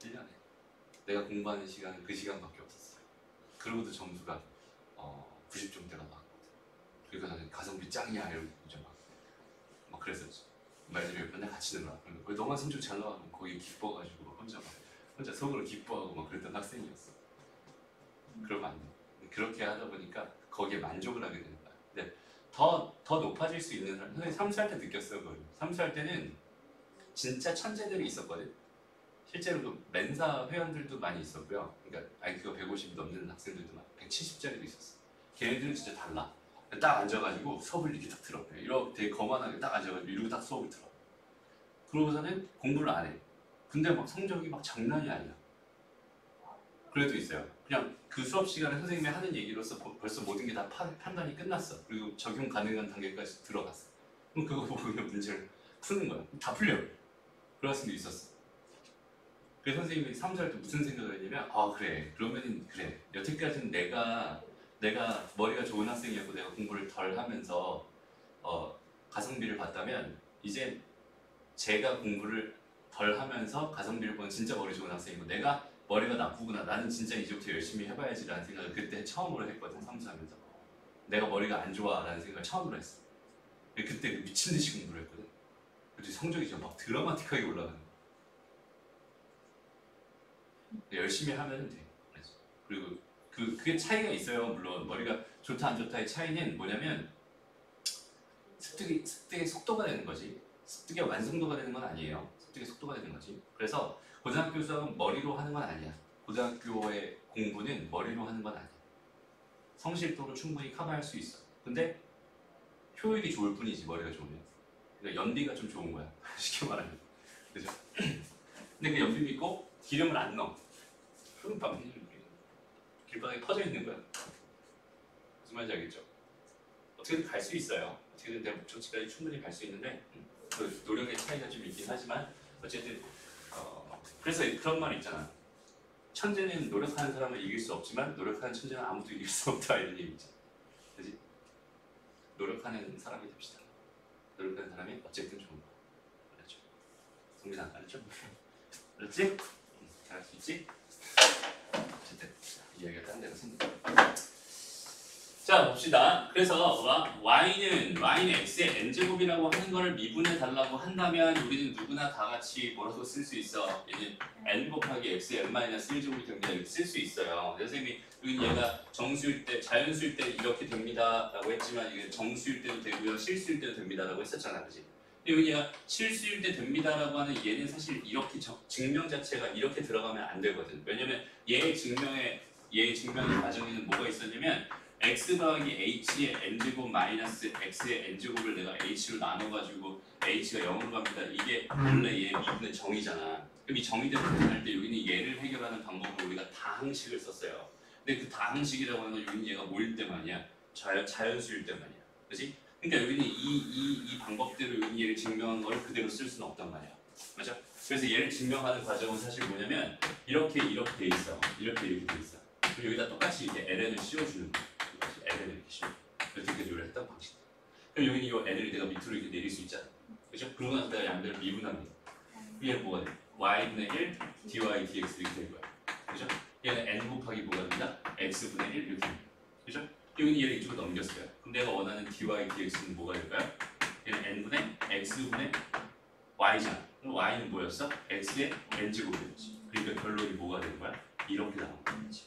[SPEAKER 1] 1년에 내가 공부하는 시간은 그 시간밖에 없었어요. 그러고도 점수가 90점대가 나왔거든. 그러니까 나는 가성비 짱이야 이러고 진짜 막 그랬었지. 말들이 맨날 같이 놀아. 왜 너만 성적 잘 나와서 거기 기뻐가지고 혼자 속으로 기뻐하고 막 그랬던 학생이었어. 그러면 안 돼. 그렇게 하다 보니까 거기에 만족을 하게 되는 거야. 근데 더 높아질 수 있는 사람. 선생님 삼수할 때 느꼈어요. 그걸. 삼수할 때는 진짜 천재들이 있었거든. 실제로 그 멘사 회원들도 많이 있었고요. 그러니까 IQ가 150이 넘는 학생들도 많고 170짜리도 있었어. 걔네들은 진짜 달라. 딱 앉아가지고 수업을 이렇게 딱 들어. 이렇게 되게 거만하게 딱 앉아가지고 이러고 딱 수업을 들어. 그러고서는 공부를 안 해. 근데 막 성적이 막 장난이 아니야. 그래도 있어요. 그냥 그 수업 시간에 선생님이 하는 얘기로서 벌써 모든 게 다 판단이 끝났어. 그리고 적용 가능한 단계까지 들어갔어. 그럼 그거 보고 그냥 문제를 푸는 거야. 다 풀려. 그럴 수도 있었어. 그래서 선생님이 삼수할 때 무슨 생각을 했냐면 아 그래 그러면은 그래 여태까지는 내가 머리가 좋은 학생이었고 내가 공부를 덜 하면서 가성비를 봤다면 이제 제가 공부를 덜 하면서 가성비를 본 진짜 머리 좋은 학생이고 내가 머리가 나쁘구나 나는 진짜 이제부터 열심히 해봐야지 라는 생각을 그때 처음으로 했거든. 삼수하면서 내가 머리가 안 좋아 라는 생각을 처음으로 했어. 그때 미친듯이 공부를 했거든. 그때 성적이 진짜 막 드라마틱하게 올라가는 거야. 열심히 하면 돼. 그리고 그게 차이가 있어요. 물론 머리가 좋다 안 좋다의 차이는 뭐냐면 습득의 속도가 되는 거지. 습득의 완성도가 되는 건 아니에요. 습득의 속도가 되는 거지. 그래서 고등학교 수학은 머리로 하는 건 아니야. 고등학교의 공부는 머리로 하는 건 아니야. 성실도로 충분히 커버할 수 있어. 근데 효율이 좋을 뿐이지 머리가 좋으면. 그러니까 연비가 좀 좋은 거야. 쉽게 말하면. 그죠? 근데 그 연비 믿고 기름을 안 넣어. 흐름빵 길바닥에 퍼져 있는 거야. 무슨 말인지 알겠죠? 어떻게든 갈 수 있어요. 어떻게든 내 목적지까지 충분히 갈 수 있는데 그 노력의 차이가 좀 있긴 하지만 어쨌든 그래서 그런 말 있잖아. 천재는 노력하는 사람을 이길 수 없지만 노력하는 천재는 아무도 이길 수 없다 이런 얘기 있잖아. 그지? 노력하는 사람이 됩시다. 노력하는 사람이 어쨌든 좋은 거. 알았죠? 성민아 알았죠? 알았지? 잘할 수 있지? 어쨌든 이야기가 딴 데로 생겼다. 자 봅시다. 그래서 y는 x의 n제곱이라고 하는 걸 미분해 달라고 한다면 우리는 누구나 다 같이 뭐라고 쓸 수 있어? 얘는 n 곱하기 x의 n-1제곱이 됩니다. 이렇게 쓸 수 있어요. 선생님이 여기 얘가 정수일 때, 자연수일 때 이렇게 됩니다 라고 했지만 이게 정수일 때도 되고요 실수일 때도 됩니다 라고 했었잖아. 그지? 여기 얘가 실수일 때 됩니다 라고 하는 얘는 사실 이렇게 증명 자체가 이렇게 들어가면 안 되거든. 왜냐면 얘의 증명의 과정에는 뭐가 있었냐면 x 더하기 h의 n제곱 마이너스 x의 n제곱을 내가 h로 나눠가지고 h가 0으로 갑니다. 이게 원래 얘 미분의 정의잖아. 그럼 이 정의대로 표현할 때 여기는 얘를 해결하는 방법으로 우리가 다항식을 썼어요. 근데 그 다항식이라고 하는 건 여기는 얘가 뭐일 때만이야? 자연수일 때만이야. 그렇지? 그러니까 여기는 이 방법대로 여기 얘를 증명한 걸 그대로 쓸 수는 없단 말이야. 맞아? 그래서 얘를 증명하는 과정은 사실 뭐냐면 이렇게 돼 있어. 이렇게 돼 있어. 그리고 여기다 똑같이 이제 ln을 씌워주는 거야. n을 이렇게 씌워. 여태까지 우리가 했던 방식. 그럼 여기는 이 n을 내가 밑으로 이렇게 내릴 수 있잖아. 그렇죠? 그러고 나서 내가 양배를 미분합니다. 얘는 뭐가 돼? y분의 1 dy dx 이렇게 될 거야. 그렇죠? 얘는 n 곱하기 뭐가 됩니다? x분의 1 이렇게 됩니다. 그렇죠? 여기는 얘를 이쪽으로 넘겼어요. 그럼 내가 원하는 dy dx는 뭐가 될까요? 얘는 n분의 x분의 y잖아. 그럼 y는 뭐였어? x의 n제곱이었지. 그러니까 결론이 뭐가 되는 거야? 이렇게 나오는 거지.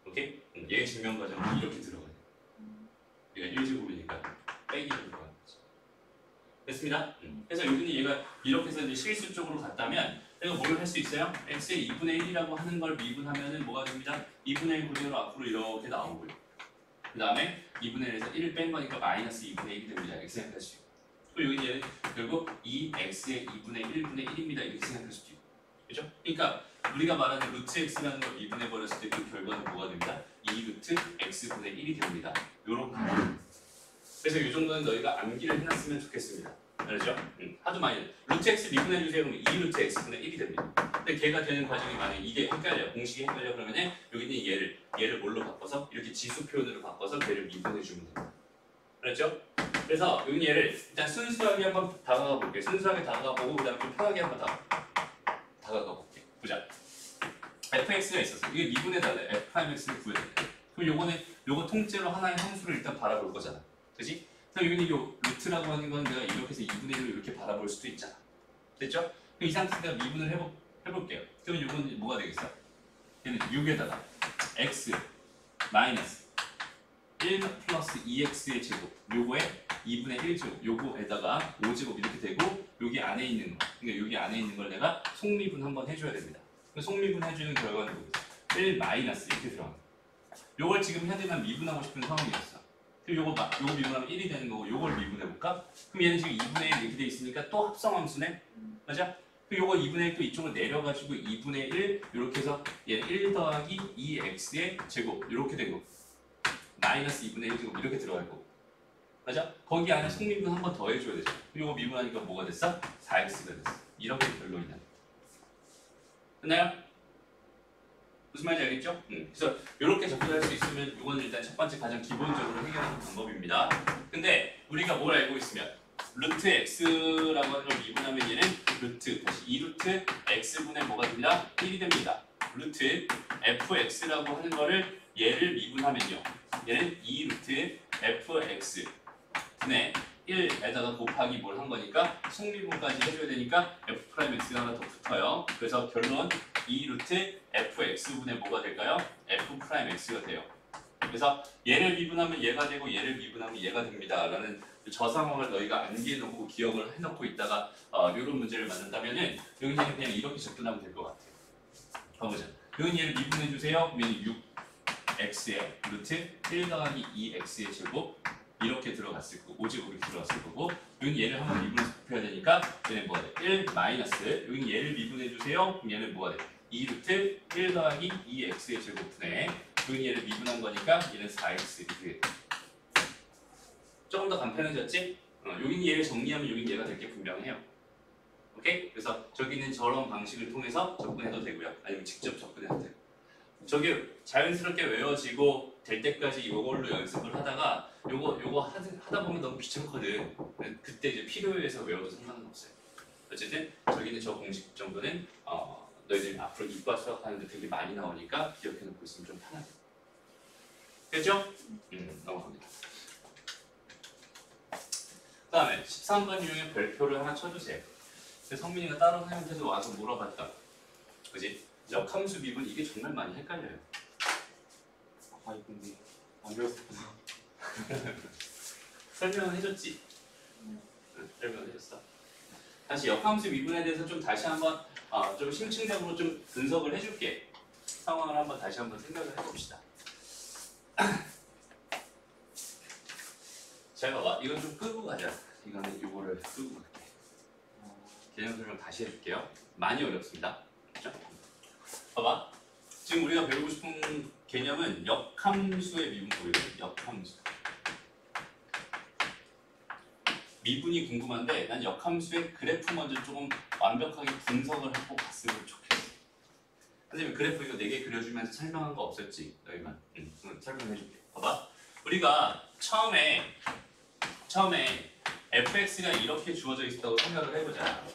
[SPEAKER 1] 오케이? 얘의 증명 과정은 이렇게 들어가요. 얘가 1제곱이니까 빼기로 들어가는 거지. 됐습니다? 그래서 여기는 얘가 이렇게 해서 이제 실수 쪽으로 갔다면 내가 뭘 할 수 있어요? x의 2분의 1이라고 하는 걸 미분하면은 뭐가 됩니다? 2분의 1 그대로 앞으로 이렇게 나오고요. 그 다음에 2분의 1에서 1을 뺀 거니까 마이너스 2분의 1이 됩니다. 이렇게 생각할 수 있고. 그리고 여기 얘는 결국 2x의 2분의 1분의 1입니다. 이렇게 생각할 수도 있고. 그죠? 그러니까 우리가 말하는 루트 x라는 걸 미분해 버렸을 때 그 결과는 뭐가 됩니다? 2루트 x분의 1이 됩니다. 요렇게. 그래서 이 정도는 너희가 암기를 해놨으면 좋겠습니다. 알죠? 하도 많이 루트 x 미분해 주세요. 그러면 2루트 x분의 1이 됩니다. 근데 걔가 되는 과정이 만약에 이게 헷갈려. 공식이 헷갈려 그러면 여기는 얘를 뭘로 바꿔서 이렇게 지수 표현으로 바꿔서 걔를 미분해 주면 됩니다. 알았죠? 그래서 여기 얘를 일단 순수하게 한번 다가가 볼게요. 순수하게 다가가 보고 그다음에 좀 편하게 한번 다가가 볼게요. 보자. fx가 있었어. 이게 미분해 달래. f'x를 구해야 돼. 그럼 요거 통째로 하나의 함수를 일단 바라볼 거잖아. 그지? 그럼 여기는 요 루트라고 하는 건 내가 이렇게 해서 2분의 1로 이렇게 바라볼 수도 있잖아. 됐죠? 그럼 이 상태에서 내가 미분을 해볼게요. 그럼 요건 뭐가 되겠어? 얘는 6에다가 x 마이너스 1 플러스 2x의 제곱 요거에 2분의 1제곱 요거에다가 5제곱 이렇게 되고 여기 안에 있는 거 그러니까 여기 안에 있는 걸 내가 속미분 한번 해줘야 됩니다. 속미분 해주는 결과는 뭐겠어? 1 마이너스 이렇게 들어가는 거. 요걸 지금 현재만 미분하고 싶은 상황이었어. 그리고 요거 미분하면 1이 되는 거고 요걸 미분해볼까? 그럼 얘는 지금 2분의 1 이렇게 돼 있으니까 또 합성함수네? 맞아? 그럼 요거 2분의 1 또 이쪽으로 내려가지고 2분의 1 이렇게 해서 얘는 1 더하기 2x의 제곱 이렇게 되고 마이너스 2분의 1 제곱 이렇게 들어갈 거고 맞아? 거기 안에 속미분 한 번 더 해줘야 되죠. 요거 미분하니까 뭐가 됐어? 4x가 됐어. 이렇게 결론이 나. 됐나요? 무슨 말인지 알겠죠? 그래서 이렇게 접근할 수 있으면 이거는 일단 첫 번째 가장 기본적으로 해결하는 방법입니다. 근데 우리가 뭘 알고 있으면 루트 x라고 하는 걸 미분하면 얘는 루트 다시 2루트 x분의 뭐가 됩니다? 1이 됩니다. 루트 fx라고 하는 거를 얘를 미분하면요. 얘는 2루트 fx 분의 1에다가 곱하기 뭘 한 거니까 속미분까지 해줘야 되니까 f'x가 하나 더 붙어요. 그래서 결론 2루트 fx분의 뭐가 될까요? f'x가 돼요. 그래서 얘를 미분하면 얘가 되고 얘를 미분하면 얘가 됩니다. 라는 저 상황을 너희가 암기해놓고 기억을 해놓고 있다가 이런 문제를 만든다면은 여기는 그냥 이렇게 접근하면 될 것 같아요. 가보자. 여기 얘를 미분해주세요. 그러면 6x의 루트 1 더하기 2x의 제곱 이렇게 들어갔을 거고 5제곱이 들어갔을 거고 여기 얘를 한번 미분해서 곱해야 되니까 얘는 뭐가 돼? 1 마이너스 여기 얘를 미분해 주세요. 그럼 얘는 뭐가 돼? 2루트 1 더하기 2x의 제곱분에 여기 얘를 미분한 거니까 얘는 4x 이렇게 돼. 조금 더 간편해졌지? 여기 얘를 정리하면 여기 얘가 될 게 분명해요. 오케이? 그래서 저기는 저런 방식을 통해서 접근해도 되고요. 아니면 직접 접근해도 되고 저게 자연스럽게 외워지고 될 때까지 이걸로 연습을 하다가 요거 하다 보면 너무 귀찮거든. 그때 이제 필요에 의해서 외워도 상관은 없어요. 어쨌든 저기는 저 공식 정도는 너희들 앞으로 이과 수학하는데 되게 많이 나오니까 기억해놓고 있으면 좀 편하게. 됐죠? 넘어갑니다. 그 다음에 13번 유형의 별표를 하나 쳐주세요. 성민이가 다른 선생님한테도 와서 물어봤다. 그지? 역함수 미분 이게 정말 많이 헷갈려요.
[SPEAKER 3] 근데 안 배웠구나.
[SPEAKER 1] 설명은 해줬지? 설명을 해줬어. 다시 역함수 미분에 대해서 좀 다시 한번 좀 심층적으로 좀 분석을 해줄게. 상황을 한번 다시 한번 생각을 해봅시다. 잘 봐봐. 이건 좀 끄고 가자. 이거는 요거를 끄고 갈게. 개념 설명 다시 해줄게요. 많이 어렵습니다. 자, 봐봐. 지금 우리가 배우고 싶은 개념은 역함수의 미분법이거든. 역함수. 미분이 궁금한데 난 역함수의 그래프 먼저 조금 완벽하게 분석을 하고 갔으면 좋겠어. 선생님 그래프 이거 4개 그려주면서 설명한 거 없었지? 너희만. 설명해줄게. 봐봐. 우리가 처음에 fx가 이렇게 주어져 있었다고 생각을 해보자.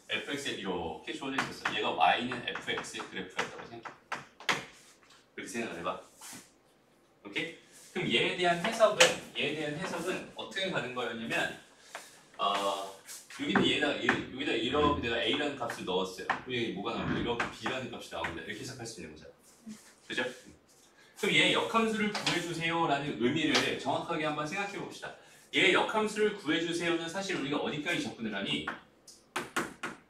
[SPEAKER 1] fx에 이렇게 주어져 있었어. 얘가 y는 fx의 그래프였다고 생각해. 그렇게 생각을 해봐. 오케이? 그럼 얘에 대한 해석은 어떻게 가는 거였냐면 여기는 여기다 이렇게 내가 a라는 값을 넣었어요. 여기 뭐가 나오면 이렇게 b라는 값이 나옵니다. 이렇게 해석할 수 있는 거잖아. 그죠? 그럼 얘 역함수를 구해주세요라는 의미를 정확하게 한번 생각해 봅시다. 얘 역함수를 구해주세요는 사실 우리가 어디까지 접근을 하니?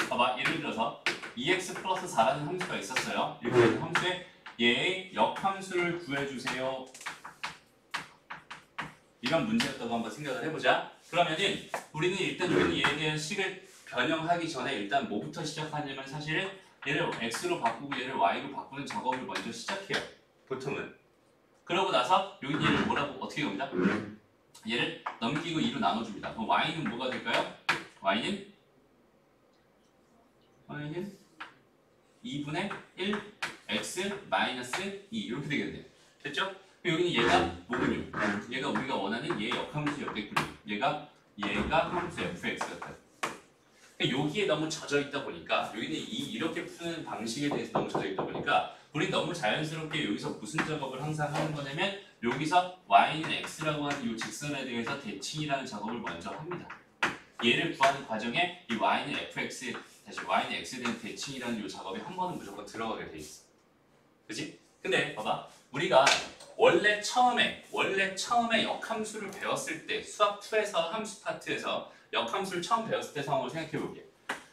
[SPEAKER 1] 봐봐. 예를 들어서 2x 플러스 4라는 함수가 있었어요. 이렇게 되는 함수에 얘의 역함수를 구해주세요. 이런 문제였다고 한번 생각을 해보자. 그러면은 우리는 일단 여기는 얘에 대한 식을 변형하기 전에 일단 뭐부터 시작하냐면 사실은 얘를 x로 바꾸고 얘를 y로 바꾸는 작업을 먼저 시작해요. 보통은. 그러고 나서 여기 얘를 뭐라고 어떻게 합니다? 얘를 넘기고 2로 나눠줍니다. 그럼 y는 뭐가 될까요? y는 2분의 1 x 마이너스 2 이렇게 되겠네요. 됐죠? 여기는 얘가 뭐군요? 얘가 우리가 원하는 얘의 역함수였겠군요. 얘가 함수 fx 같아요. 여기에 너무 젖어 있다 보니까 여기는 이렇게 푸는 방식에 대해서 너무 젖어 있다 보니까 우리 너무 자연스럽게 여기서 무슨 작업을 항상 하는 거냐면 여기서 y는 x라고 하는 이 직선에 대해서 대칭이라는 작업을 먼저 합니다. 얘를 구하는 과정에 이 y는 fx 다시 y는 x에 대한 대칭이라는 이 작업이 한 번은 무조건 들어가게 돼 있어. 그치? 근데 봐봐. 우리가 원래 처음에 역함수를 배웠을 때 수학 2에서 함수 파트에서 역함수를 처음 배웠을 때 상황을 생각해 볼게요.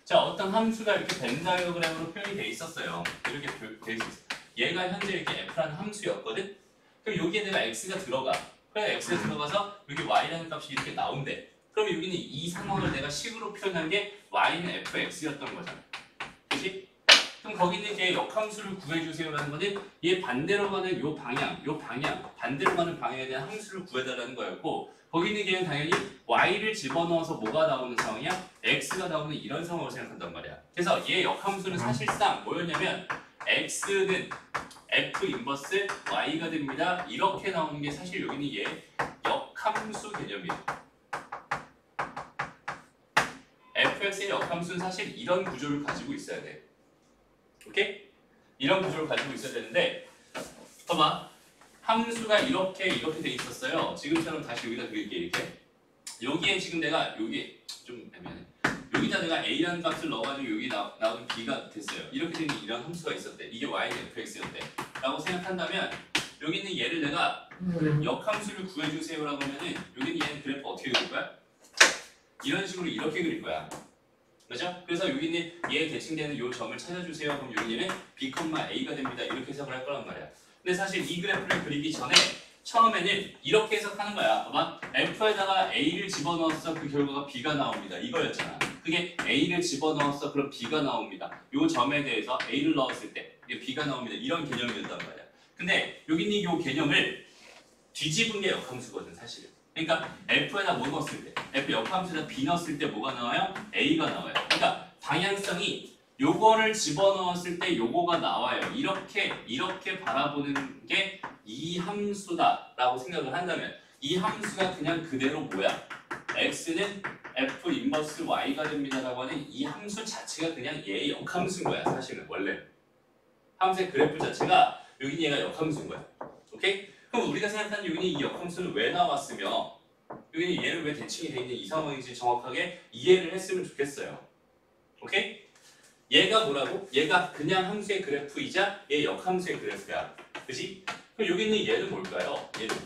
[SPEAKER 1] 자, 어떤 함수가 이렇게 벤 다이어그램으로 표현이 돼 있었어요. 이렇게 돼 있었어요. 얘가 현재 이렇게 f라는 함수였거든. 그럼 여기에 내가 x가 들어가. 그래 x가 들어가서 여기 y라는 값이 이렇게 나온대. 그럼 여기는 이 상황을 내가 식으로 표현한 게 y는 fx였던 거잖아. 그렇지? 그럼 거기 있는 게 역함수를 구해주세요라는 거는 얘 반대로 가는 요 방향 반대로 가는 방향에 대한 함수를 구해달라는 거였고 거기 있는 게는 당연히 y를 집어넣어서 뭐가 나오는 상황이야? x가 나오는 이런 상황으로 생각한단 말이야. 그래서 얘 역함수는 사실상 뭐였냐면 x는 f 인버스 y가 됩니다. 이렇게 나오는 게 사실 여기는 얘 역함수 개념이에요. fx의 역함수는 사실 이런 구조를 가지고 있어야 돼. 오케이? 이런 구조를 가지고 있어야 되는데 봐봐. 함수가 이렇게 돼 있었어요. 지금처럼 다시 여기다 그릴게 이렇게. 여기에 지금 내가 여기 좀 애매하네. 여기다 내가 a라는 값을 넣어가지고 여기 나오는 b가 됐어요. 이렇게 되는 이런 함수가 있었대. 이게 y는 fx였대. 라고 생각한다면 여기 있는 얘를 내가 역함수를 구해주세요라고 하면은 여기 있는 얘는 그래프 어떻게 그릴 거야? 이런 식으로 이렇게 그릴 거야. 그렇죠? 그래서 여기 있는 얘 대칭되는 요 점을 찾아주세요. 그럼 여기 얘는 b, a가 됩니다. 이렇게 해석을 할 거란 말이야. 근데 사실 이 그래프를 그리기 전에 처음에는 이렇게 해석하는 거야. 봐봐. f에다가 a를 집어넣었어. 그 결과가 b가 나옵니다. 이거였잖아. 그게 a를 집어넣었어. 그럼 b가 나옵니다. 요 점에 대해서 a를 넣었을 때 이게 b가 나옵니다. 이런 개념이었단 말이야. 근데 여기 있는 요 개념을 뒤집은 게 역함수거든 사실은. 그러니까 f에다 뭐 넣었을 때 f 역함수에다 b 넣었을 때 뭐가 나와요? a가 나와요. 그러니까 방향성이 요거를 집어넣었을 때 요거가 나와요. 이렇게 바라보는 게 이 함수다라고 생각을 한다면 이 함수가 그냥 그대로 뭐야? x는 f 인버스 y가 됩니다라고 하는 이 함수 자체가 그냥 얘의 역함수인 거야. 사실은 원래 함수의 그래프 자체가 여기 얘가 역함수인 거야. 오케이? 그럼 우리가 생각하는 여기는 이 역함수는 왜 나왔으며 여기는 얘를 왜 대칭이 돼 있는 이 상황인지 정확하게 이해를 했으면 좋겠어요. 오케이? 얘가 뭐라고? 얘가 그냥 함수의 그래프이자 얘 역함수의 그래프야. 그지? 그럼 여기 있는 얘는 뭘까요? 얘는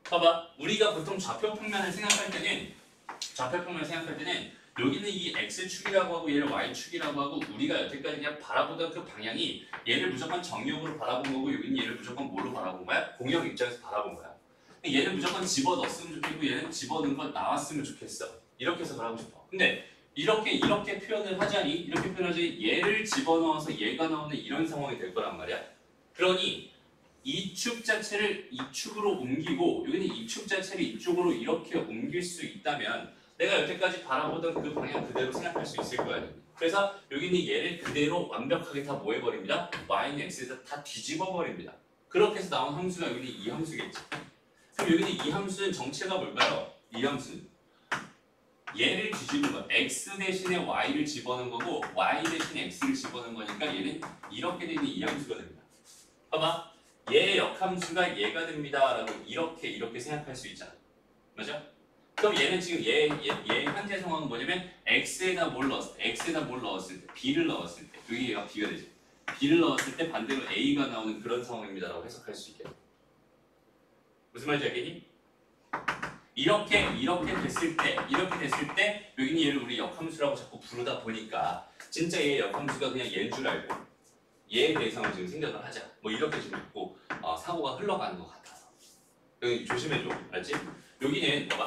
[SPEAKER 1] 봐봐. 우리가 보통 좌표평면을 생각할 때는 여기 있는 이 x축이라고 하고 얘를 y축이라고 하고 우리가 여태까지 그냥 바라보던 그 방향이 얘를 무조건 정역으로 바라본 거고 여기는 얘를 무조건 뭐로 바라본 거야? 공역 입장에서 바라본 거야. 얘는 무조건 집어넣었으면 좋겠고 얘는 집어넣은 건 나왔으면 좋겠어. 이렇게 해서 하고 싶어. 근데 이렇게 표현을 하자니 얘를 집어넣어서 얘가 나오는 이런 상황이 될 거란 말이야. 그러니 이 축 자체를 이 축으로 옮기고 여기는 이 축 자체를 이쪽으로 이렇게 옮길 수 있다면 내가 여태까지 바라보던 그 방향 그대로 생각할 수 있을 거야. 그래서 여기는 얘를 그대로 완벽하게 다 뭐 해버립니다. y는 x에다 다 뒤집어 버립니다. 그렇게 해서 나온 함수가 여기는 이 함수겠지. 그럼 여기는 이 함수는 정체가 뭘까요? 이 함수는 얘를 뒤집는 거. x 대신에 y를 집어넣은 거고 y 대신에 x를 집어넣은 거니까 얘는 이렇게 되는 이 함수가 됩니다. 봐봐. 얘의 역함수가 얘가 됩니다. 라고 이렇게 생각할 수 있잖아. 맞아? 그럼 얘는 지금 얘 현재 상황은 뭐냐면 x에다 뭘 넣었을 때 b를 넣었을 때 여기 얘가 b가 되지. b를 넣었을 때 반대로 a가 나오는 그런 상황입니다. 라고 해석할 수 있겠다. 무슨 말인지 알겠니? 이렇게 됐을 때 여기는 얘를 우리 역함수라고 자꾸 부르다 보니까 진짜 얘의 역함수가 그냥 얘인 줄 알고 얘에 대해서는 지금 생각을 하자. 뭐 이렇게 지금 있고 사고가 흘러가는 것 같아서 조심해줘. 알지? 여기는 봐봐.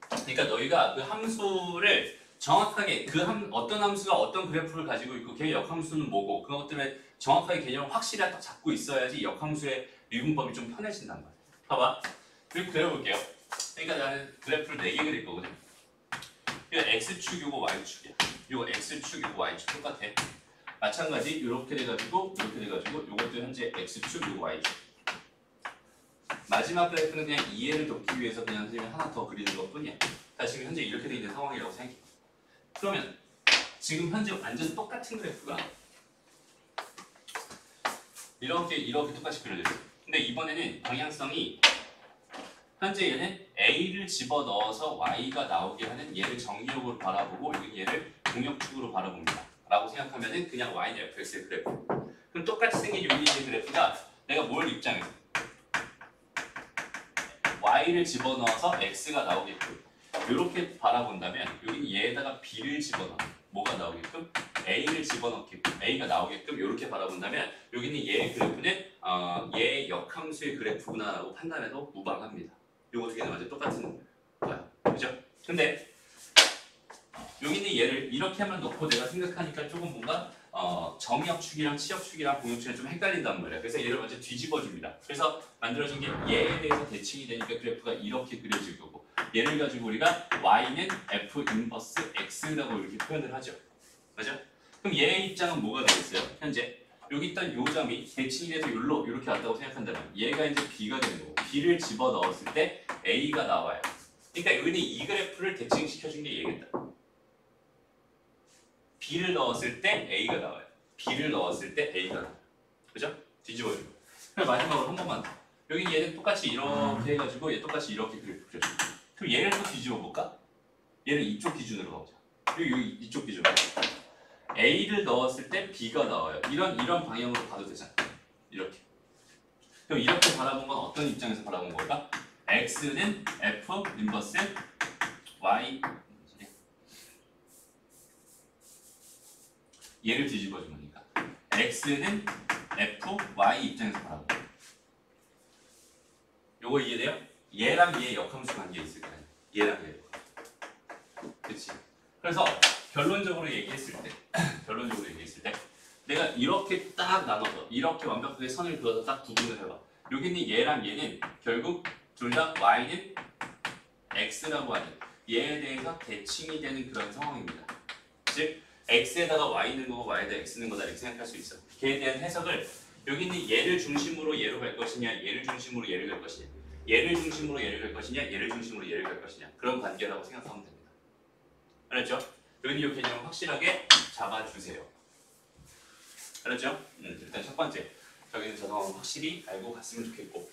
[SPEAKER 1] 그러니까 너희가 그 함수를 정확하게 어떤 함수가 어떤 그래프를 가지고 있고 걔 역함수는 뭐고 그것들을 정확하게 개념을 확실히 딱 잡고 있어야지 역함수의 미분법이 좀 편해진단 말이야. 봐봐. 그리고 그려볼게요. 그러니까 나는 그래프를 4개 그릴 거거든. 이거 x축, 이거 y축이야. 이거 x축, 이거 y축 똑같아. 마찬가지 이렇게 돼가지고 이것도 현재 x축, 이거 y축. 마지막 그래프는 그냥 이해를 돕기 위해서 그냥 선생님이 하나 더 그리는 것뿐이야. 자, 지금 현재 이렇게 돼 있는 상황이라고 생각해. 그러면 지금 현재 완전 똑같은 그래프가 이렇게 똑같이 그려져 있어. 근데 이번에는 방향성이 현재 얘는 a를 집어넣어서 y가 나오게 하는 얘를 정의역으로 바라보고 여기 얘를 공역축으로 바라봅니다. 라고 생각하면은 그냥 y는 fx의 그래프. 그럼 똑같이 생긴 여기 있는 그래프가 내가 뭘 입장에서 y를 집어넣어서 x가 나오게끔 이렇게 바라본다면 여기는 얘에다가 b를 집어넣어 뭐가 나오게끔 a를 집어넣게끔 a가 나오게끔 이렇게 바라본다면 여기는 얘의 그래프는 얘의 역함수의 그래프구나라고 판단해도 무방합니다. 이거 어떻게 완전 똑같은 거야, 그죠? 근데 여기는 얘를 이렇게만 놓고 내가 생각하니까 조금 뭔가 정역축이랑 치역축이랑 공역축이랑 좀 헷갈린단 말이야. 그래서 얘를 먼저 뒤집어 줍니다. 그래서 만들어진 게 얘에 대해서 대칭이 되니까 그래프가 이렇게 그려질 거고 얘를 가지고 우리가 y는 f 인버스 x라고 이렇게 표현을 하죠. 맞아? 그럼 얘의 입장은 뭐가 되겠어요? 현재 여기 있던 요 점이 대칭이 돼서 여기로 이렇게 왔다고 생각한다면 얘가 이제 b가 되는 거고 b를 집어 넣었을 때 a가 나와요. 그러니까 여기는 이 그래프를 대칭시켜준 게 얘겠다. b를 넣었을 때 a가 나와요. b를 넣었을 때 a가 나와요. 그죠? 뒤집어주고. 그럼 마지막으로 한 번만 더. 여기 얘는 똑같이 이렇게 해가지고 얘 똑같이 이렇게 그래프 그려줘. 그럼 얘를 또 뒤집어 볼까? 얘를 이쪽 기준으로 가보자. 여기 이쪽 기준으로. a를 넣었을 때 b가 나와요. 이런 방향으로 봐도 되잖아. 이렇게. 그럼 이렇게 바라본 건 어떤 입장에서 바라본 걸까? x는 f 인버스 y 얘를 뒤집어 준 거니까 x는 f, y 입장에서 바라보고 요거 이해돼요? 얘랑 얘의 역함수 관계 있을 거 아니야. 얘랑 얘. 그렇지. 그래서 결론적으로 얘기했을 때 내가 이렇게 딱 나눠서 이렇게 완벽하게 선을 그어서 딱 구분을 해봐. 여기는 얘랑 얘는 결국 둘 다 y는 x라고 하는 얘에 대해서 대칭이 되는 그런 상황입니다. 즉 x에다가 y 있는 거고 y에다가 x 있는 거다 이렇게 생각할 수 있어. 걔에 대한 해석을 여기는 얘를 중심으로 얘로 갈 것이냐 얘를 중심으로 얘를 갈 것이냐 얘를 중심으로 얘를 갈 것이냐 얘를 중심으로 얘를 갈 것이냐 그런 관계라고 생각하면 됩니다. 알았죠? 여기는 이 개념 확실하게 잡아주세요. 알았죠? 일단 첫 번째 저기는 저 상황 확실히 알고 갔으면 좋겠고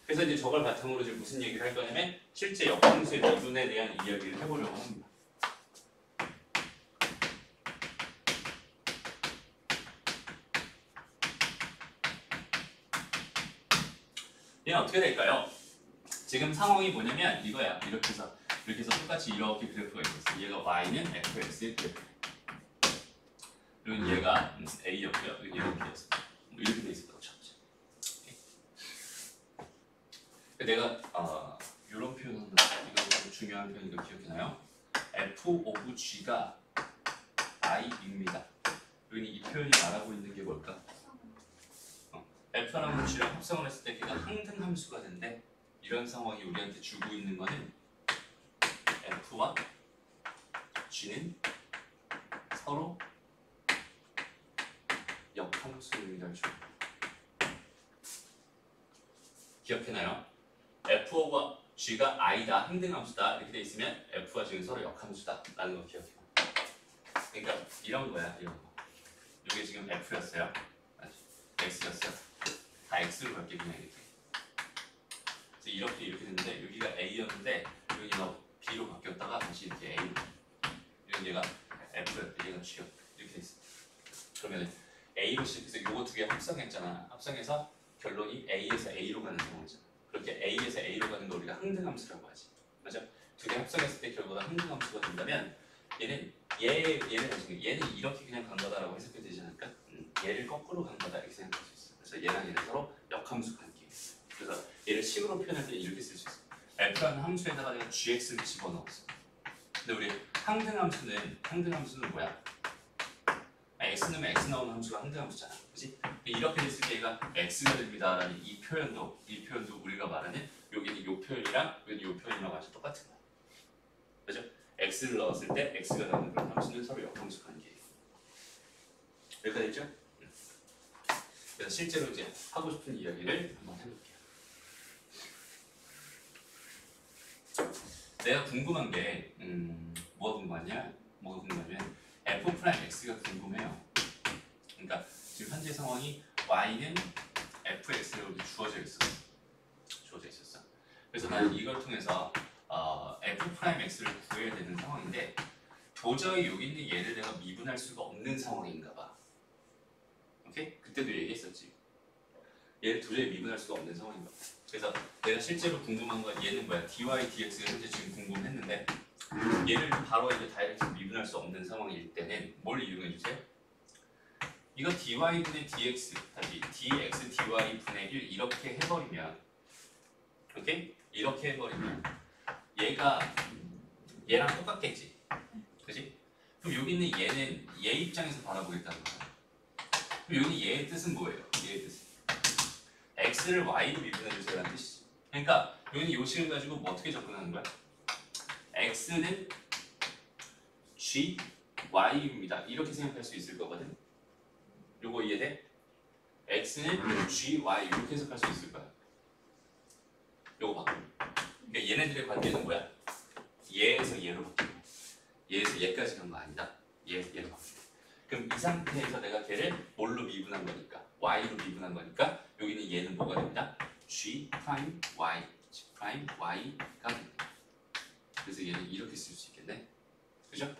[SPEAKER 1] 그래서 이제 저걸 바탕으로 지금 무슨 얘기를 할 거냐면 실제 역함수의 미분에 대한 이야기를 해보려고 합니다. 얘는 어떻게 될까요? 지금 상황이 뭐냐면 이거야. 이렇게 해서 똑같이 이렇게 그래프가 있었어. 얘가 y는 fx의 그래프. 그리고 얘가 a였고요. 이렇게 해서 이렇게 돼 있었다고 쳤죠. 내가 이런 표현을 이거 중요한 표현 이거 기억해나요? f 오브 g가 i입니다. 여기 이 표현이 말하고 있는 게 뭘까? f랑 g랑 합성을 했을 때 걔가 항등 함수가 된대. 이런 상황이 우리한테 주고 있는 거는 f와 g는 서로 역함수입니다. 기억해나요? f와 g가 i다, 항등함수다 이렇게 돼 있으면 f와 g는 서로 역함수다 라는 거 기억해요. 그러니까 이런 거야, 이런 거. 이게 지금 f였어요. x였어요. 다 x로 갈게 그냥 이렇게. 이렇게 됐는데 여기가 a였는데 여기가 b로 바뀌었다가 다시 이렇게 a로. 이런 얘가 f였대, 얘가 g였대. 이렇게 돼 있어. 그러면 a로 시작해서 요거 두 개 합성했잖아. 합성해서 결론이 a에서 a로 가는 상황이잖아. 그렇게 a에서 a로 가는 거 우리가 항등함수라고 하지. 맞아? 두 개 합성했을 때 결과가 항등함수가 된다면 얘는 얘는 이렇게 그냥 간 거다라고 해석이 되지 않을까? 얘를 거꾸로 간 거다 이렇게 생각할 수 있어. 그래서 얘랑 얘는 서로 역함수 관계. 그래서 얘를 식으로 표현할 때 이렇게 쓸 수 있어. f라는 함수에다가 내가 gx를 집어넣었어. 근데 우리 항등함수는 뭐야? x 넣으면 x 나오는 함수가 항등함수잖아. 그렇지? 이렇게 됐을 때 얘가 x가 됩니다라는 이 표현도 우리가 말하는 여기는 이 표현이랑 여기는 이 표현이랑 완전 똑같은 거야. 그죠? x를 넣었을 때 x가 나오는 그런 함수는 서로 역함수 관계예요. 여기까지 됐죠? 그래서 실제로 이제 하고 싶은 이야기를 한번 해볼게요. 내가 궁금한 게 뭐가 궁금하냐면 f'x가 궁금해요. 그러니까 지금 현재 상황이 y는 fx로 주어져 있었어. 그래서 나는 이걸 통해서 f'x를 구해야 되는 상황인데 도저히 여기 있는 얘를 내가 미분할 수가 없는 상황인가 봐. 오케이? 그때도 얘기했었지. 얘를 도저히 미분할 수가 없는 상황인가 봐. 그래서 내가 실제로 궁금한 건 얘는 뭐야? dy, dx가 현재 지금 궁금했는데 얘를 바로 이제 다이렉트 미분할 수 없는 상황일 때는 뭘 이용해 주세요? 이거 dy분의 dx 다시 dx dy 분의 1 이렇게 해버리면 오케이? 이렇게 해버리면 얘가 얘랑 똑같겠지? 그지? 그럼 여기 있는 얘는 얘 입장에서 바라보겠다는 거야. 그럼 여기 얘의 뜻은 뭐예요? 얘의 뜻은 x를 y로 미분해 주세요라는 뜻이지. 그러니까 여기는 요 식을 가지고 뭐 어떻게 접근하는 거야? x는 g, y입니다. 이렇게 생각할 수 있을 거거든. 요거 이해돼? x는 g, y 이렇게 해석할 수 있을 거야. 요거 봐. 그러니까 얘네들의 관계는 뭐야? 얘에서 얘로 바뀌는 거야. 얘에서 얘까지 간 거 아니다. 얘로 바뀌는 거야. 그럼 이 상태에서 내가 걔를 뭘로 미분한 거니까? y로 미분한 거니까 여기는 얘는 뭐가 됩니다? g 프라임 y, g 프라임 y가 됩니다. 그래서 얘는 이렇게 쓸 수 있겠네. 그죠?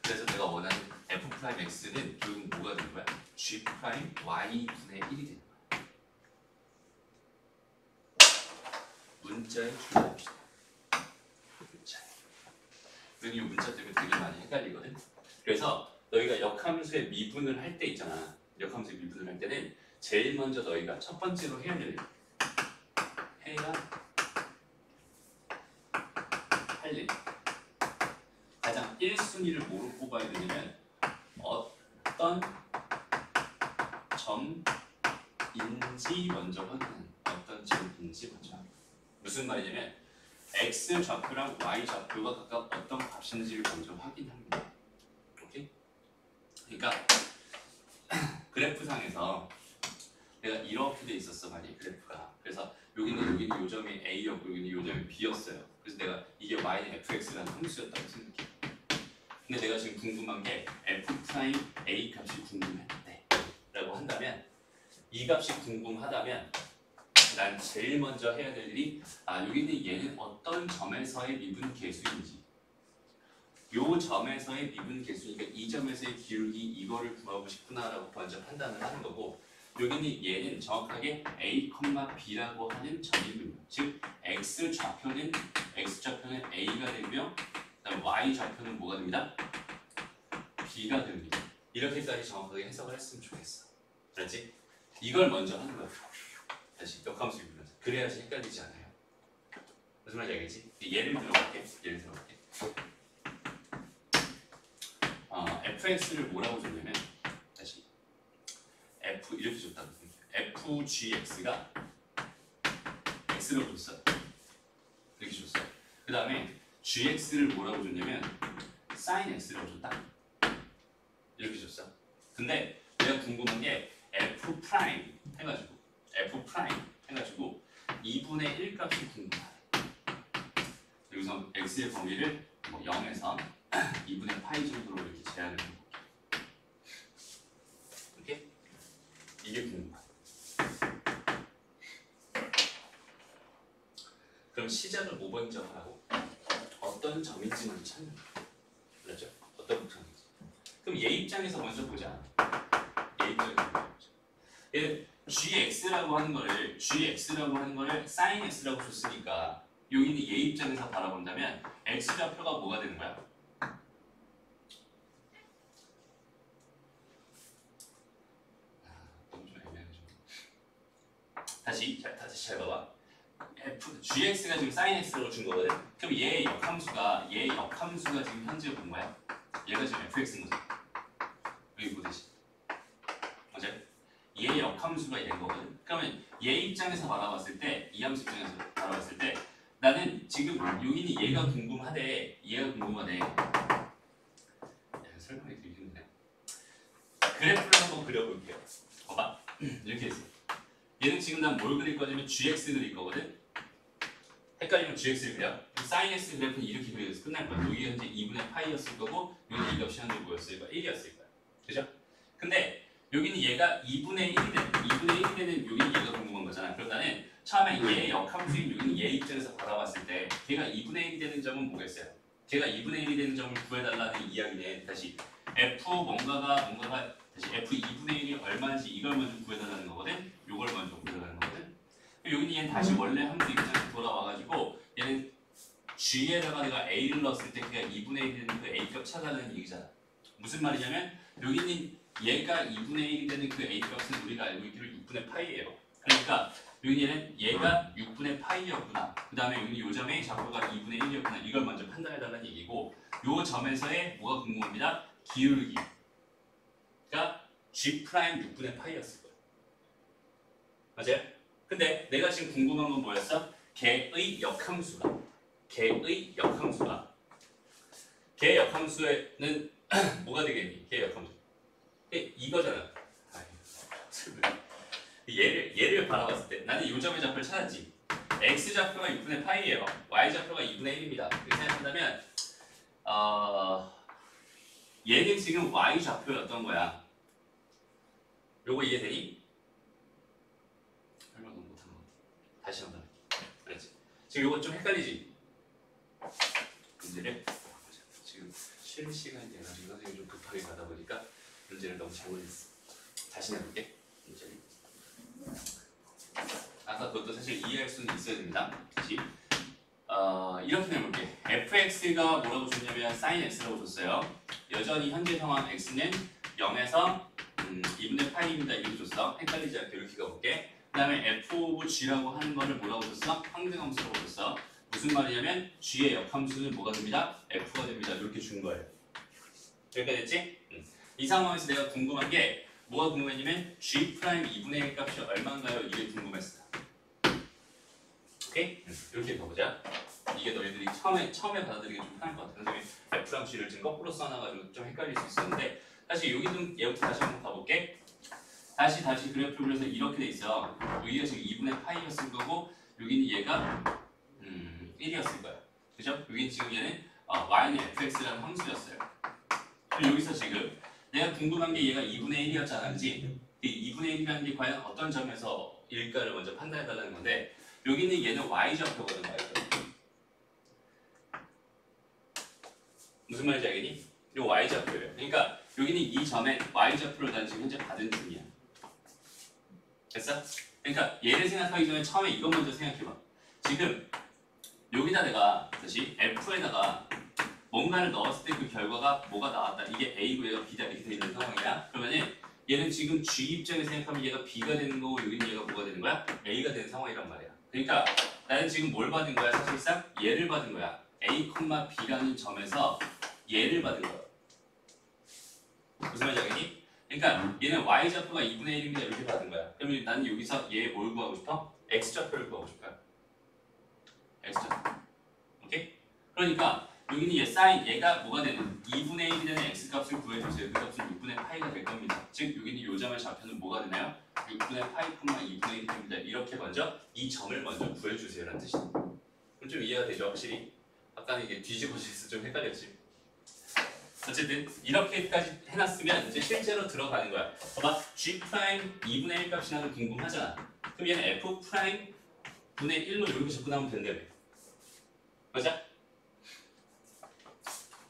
[SPEAKER 1] 그래서 내가 원하는 f 프라임 x는 결국 뭐가 되는 거야? g 프라임 y 분의 1이 되는 거야. 문자에 주의합시다. 문자. 여기 이 문자 때문에 되게 많이 헷갈리거든. 그래서 너희가 역함수의 미분을 할 때 있잖아. 역함수의 미분을 할 때는 제일 먼저 너희가 첫 번째로 해야 할 일. 가장 1순위를 뭐로 뽑아야 되냐면 어떤 점인지 먼저 확인하는 어떤 점인지 먼저 확인. 무슨 말이냐면 x 좌표랑 y 좌표가 각각 어떤 값인지를 먼저 확인합니다. 오케이? 그러니까 그래프상에서 내가 이렇게 돼 있었어 만약에 그래프가. 그래서 여기는 요점이 a였고 여기는 요점이 b였어요. 그래서 내가 이게 y는 fx라는 함수였다고 생각해. 근데 내가 지금 궁금한 게 f 프라임 a 값이 궁금했대 라고 한다면 이 값이 궁금하다면 난 제일 먼저 해야 될 일이 여기 있는 얘는 어떤 점에서의 미분 계수인지 요 점에서의 미분 계수니까 이 점에서의 기울기 이거를 구하고 싶구나 라고 먼저 판단을 하는 거고 여기는 얘는 정확하게 a, b라고 하는 점이군요. 즉 x 좌표는 a가 되고요. 그다음 y 좌표는 뭐가 됩니다? b가 됩니다. 이렇게까지 정확하게 해석을 했으면 좋겠어. 그렇지? 이걸 먼저 하는 거야. 다시 역함수 미분해서. 그래야지 헷갈리지 않아요. 무슨 말인지 알겠지? 예를 들어볼게. fx를 뭐라고 줬냐면 다시 f 이렇게 줬다고 fgx가 x로 줬어. 이렇게 줬어. 그 다음에 gx를 뭐라고 줬냐면 sin x라고 줬다. 이렇게 줬어. 근데 내가 궁금한 게 f 프라임 해가지고 2분의 1 값이 궁금하네. 여기서 x의 범위를 뭐 0에서 2분의 파이 정도로 이렇게 제한을 해볼게. 이렇게? 이게 궁금하다. 그럼 시작을 5번부터 하라고? 어떤 점인지 먼저 찾는 거야. 그렇죠? 어떤 점인지. 그럼 얘 입장에서 먼저 보자. 얘 입장에서 먼저 보자. 얘는 gx라고 하는 거를 sin x라고 줬으니까 여기는 얘 입장에서 바라본다면 x 좌표가 뭐가 되는 거야? 너무 좀 애매하죠. 다시 잘 봐봐. gx가 지금 sin x라고 준 거거든. 그럼 얘의 역함수가 지금 현재 본 거야? 얘가 지금 fx인 거지. 여기 보듯이. 맞아요? 얘의 역함수가 얘인 거거든. 그러면 얘 입장에서 바라봤을 때, 이 함수 입장에서 바라봤을 때 나는 지금 여기는 얘가 궁금하대. 약간 설명이 되게 힘드네. 그래프를 한번 그려볼게요. 봐봐. 이렇게 했어. 얘는 지금 난 뭘 그릴 거냐면 gx 그릴 거거든. 헷갈리면 gx를 그려. sin x 그래프는 이렇게 그려서 끝날 거야. 여기 현재 2분의 파이였을 거고 여기 이 값이 현재 뭐였을 거야? 1이었을 거야. 그죠? 근데 여기는 얘가 2분의 1이 되는 여기는 얘가 궁금한 거잖아. 그럼 나는 처음에 얘의 역함수인 여기는 얘 입장에서 바라봤을 때 걔가 2분의 1이 되는 점은 뭐겠어요? 걔가 2분의 1이 되는 점을 구해달라는 이야기네. 다시 f 뭔가가 다시 f 2분의 1이 얼마인지 이걸 먼저 구해달라는 거거든. 요걸 먼저 구해달라는 거거든. 여기는 얘는 다시 원래 함수 입장에 돌아와가지고 얘는 G에다가 내가 A를 넣었을 때 그냥 2분의 1이 되는 그 A 값 찾아내는 얘기잖아. 무슨 말이냐면 여기는 얘가 2분의 1이 되는 그 A 값은 우리가 알고 있기로 6분의 파이예요. 그러니까 여기는 얘가 6분의 파이였구나. 그 다음에 여기 요 점의 좌표가 2분의 1이었구나. 이걸 먼저 판단해달라는 얘기고 요 점에서의 뭐가 궁금합니다. 기울기가 G' 6분의 파이였을 거예요. 맞아요? 근데 내가 지금 궁금한 건 뭐였어? 걔의 역함수가 걔 역함수에는 뭐가 되겠니? 걔 역함수 이거잖아. 얘를 바라봤을 때 나는 요 점의 좌표를 찾았지. x 좌표가 6분의 파이예요. y 좌표가 2분의 1입니다. 그렇게 생각한다면 얘는 지금 y 좌표였던 거야. 요거 이해되니? 설명 너무 못한 것 같아. 다시 한번 알았지? 지금 요거 좀 헷갈리지? 문제를 지금 쉬는 시간이 돼가지고 선생님이 좀 급하게 가다 보니까 문제를 너무 잘못했어. 다시 해볼게. 문제를 아까 그것도 사실 이해할 수는 있어야 됩니다. 그치? 이렇게 해볼게. fx가 뭐라고 줬냐면 sin x라고 줬어요. 여전히 현재 상황 x는 0에서 2분의 파이입니다. 이렇게 줬어. 헷갈리지 않게 이렇게 가볼게. 그 다음에 f 오브 g라고 하는 거를 뭐라고 줬어? 항등함수라고 줬어. 무슨 말이냐면 g의 역함수는 뭐가 됩니다? f가 됩니다. 이렇게 준 거예요. 여기까지 됐지? 이 상황에서 내가 궁금한 게 뭐가 궁금했냐면 g' 2분의 1 값이 얼마인가요? 이게 궁금했어. 오케이? 이렇게 가보자. 이게 너희들이 처음에 받아들이기 좀 편할 것 같아. 선생님이 f랑 g를 지금 거꾸로 써놔가지고 좀 헷갈릴 수 있었는데 사실 여기는 얘부터 다시 한번 가볼게. 다시 그래프를 그려서 이렇게 돼 있어. 여기가 지금 2분의 파이였을 거고 여기는 얘가 1이었을 거야. 그죠? 여기는 지금 얘는 y는 fx라는 함수였어요. 그리고 여기서 지금 내가 궁금한 게 얘가 2분의 1이었잖아. 그치? 이 2분의 1이라는 게 과연 어떤 점에서 일까를 먼저 판단해달라는 건데 여기는 얘는 y좌표거든. y좌표. 무슨 말인지 알겠니? 이 y좌표예요. 그러니까 여기는 이 점에 y좌표를 난 지금 현재 받은 중이야. 됐어? 그러니까 얘를 생각하기 전에 처음에 이것 먼저 생각해봐. 지금 여기다 내가 다시 f에다가 뭔가를 넣었을 때 그 결과가 뭐가 나왔다. 이게 a고 얘가 b다 이렇게 돼 있는 상황이야. 그러면은 얘는 지금 g 입장에서 생각하면 얘가 b가 되는 거고 여기는 얘가 뭐가 되는 거야? a가 되는 상황이란 말이야. 그러니까 나는 지금 뭘 받은 거야? 사실상 얘를 받은 거야. a, b라는 점에서 얘를 받은 거야. 무슨 말인지 알겠니? 그러니까 얘는 y좌표가 2분의 1입니다. 이렇게 받은 거야. 그러면 나는 여기서 얘 뭘 구하고 싶어? x좌표를 구하고 싶어요. x좌표. 오케이? 그러니까 여기는 얘 사인 얘가 뭐가 되는 2분의 1이 되는 x값을 구해주세요. 그 값은 6분의 파이가 될 겁니다. 즉 여기는 요 점의 좌표는 뭐가 되나요? 6분의 파이, 2분의 1이 됩니다. 이렇게 먼저 이 점을 먼저 구해주세요 라는 뜻이에요. 그럼 좀 이해가 되죠? 확실히? 아까는 이게 뒤집어져서 좀 헷갈렸지? 어쨌든 이렇게까지 해놨으면 이제 실제로 들어가는 거야. 봐봐, g' 2분의 1 값이 나도 궁금하잖아. 그럼 얘는 f' 분의 1로 이렇게 접근하면 된다며. 맞아?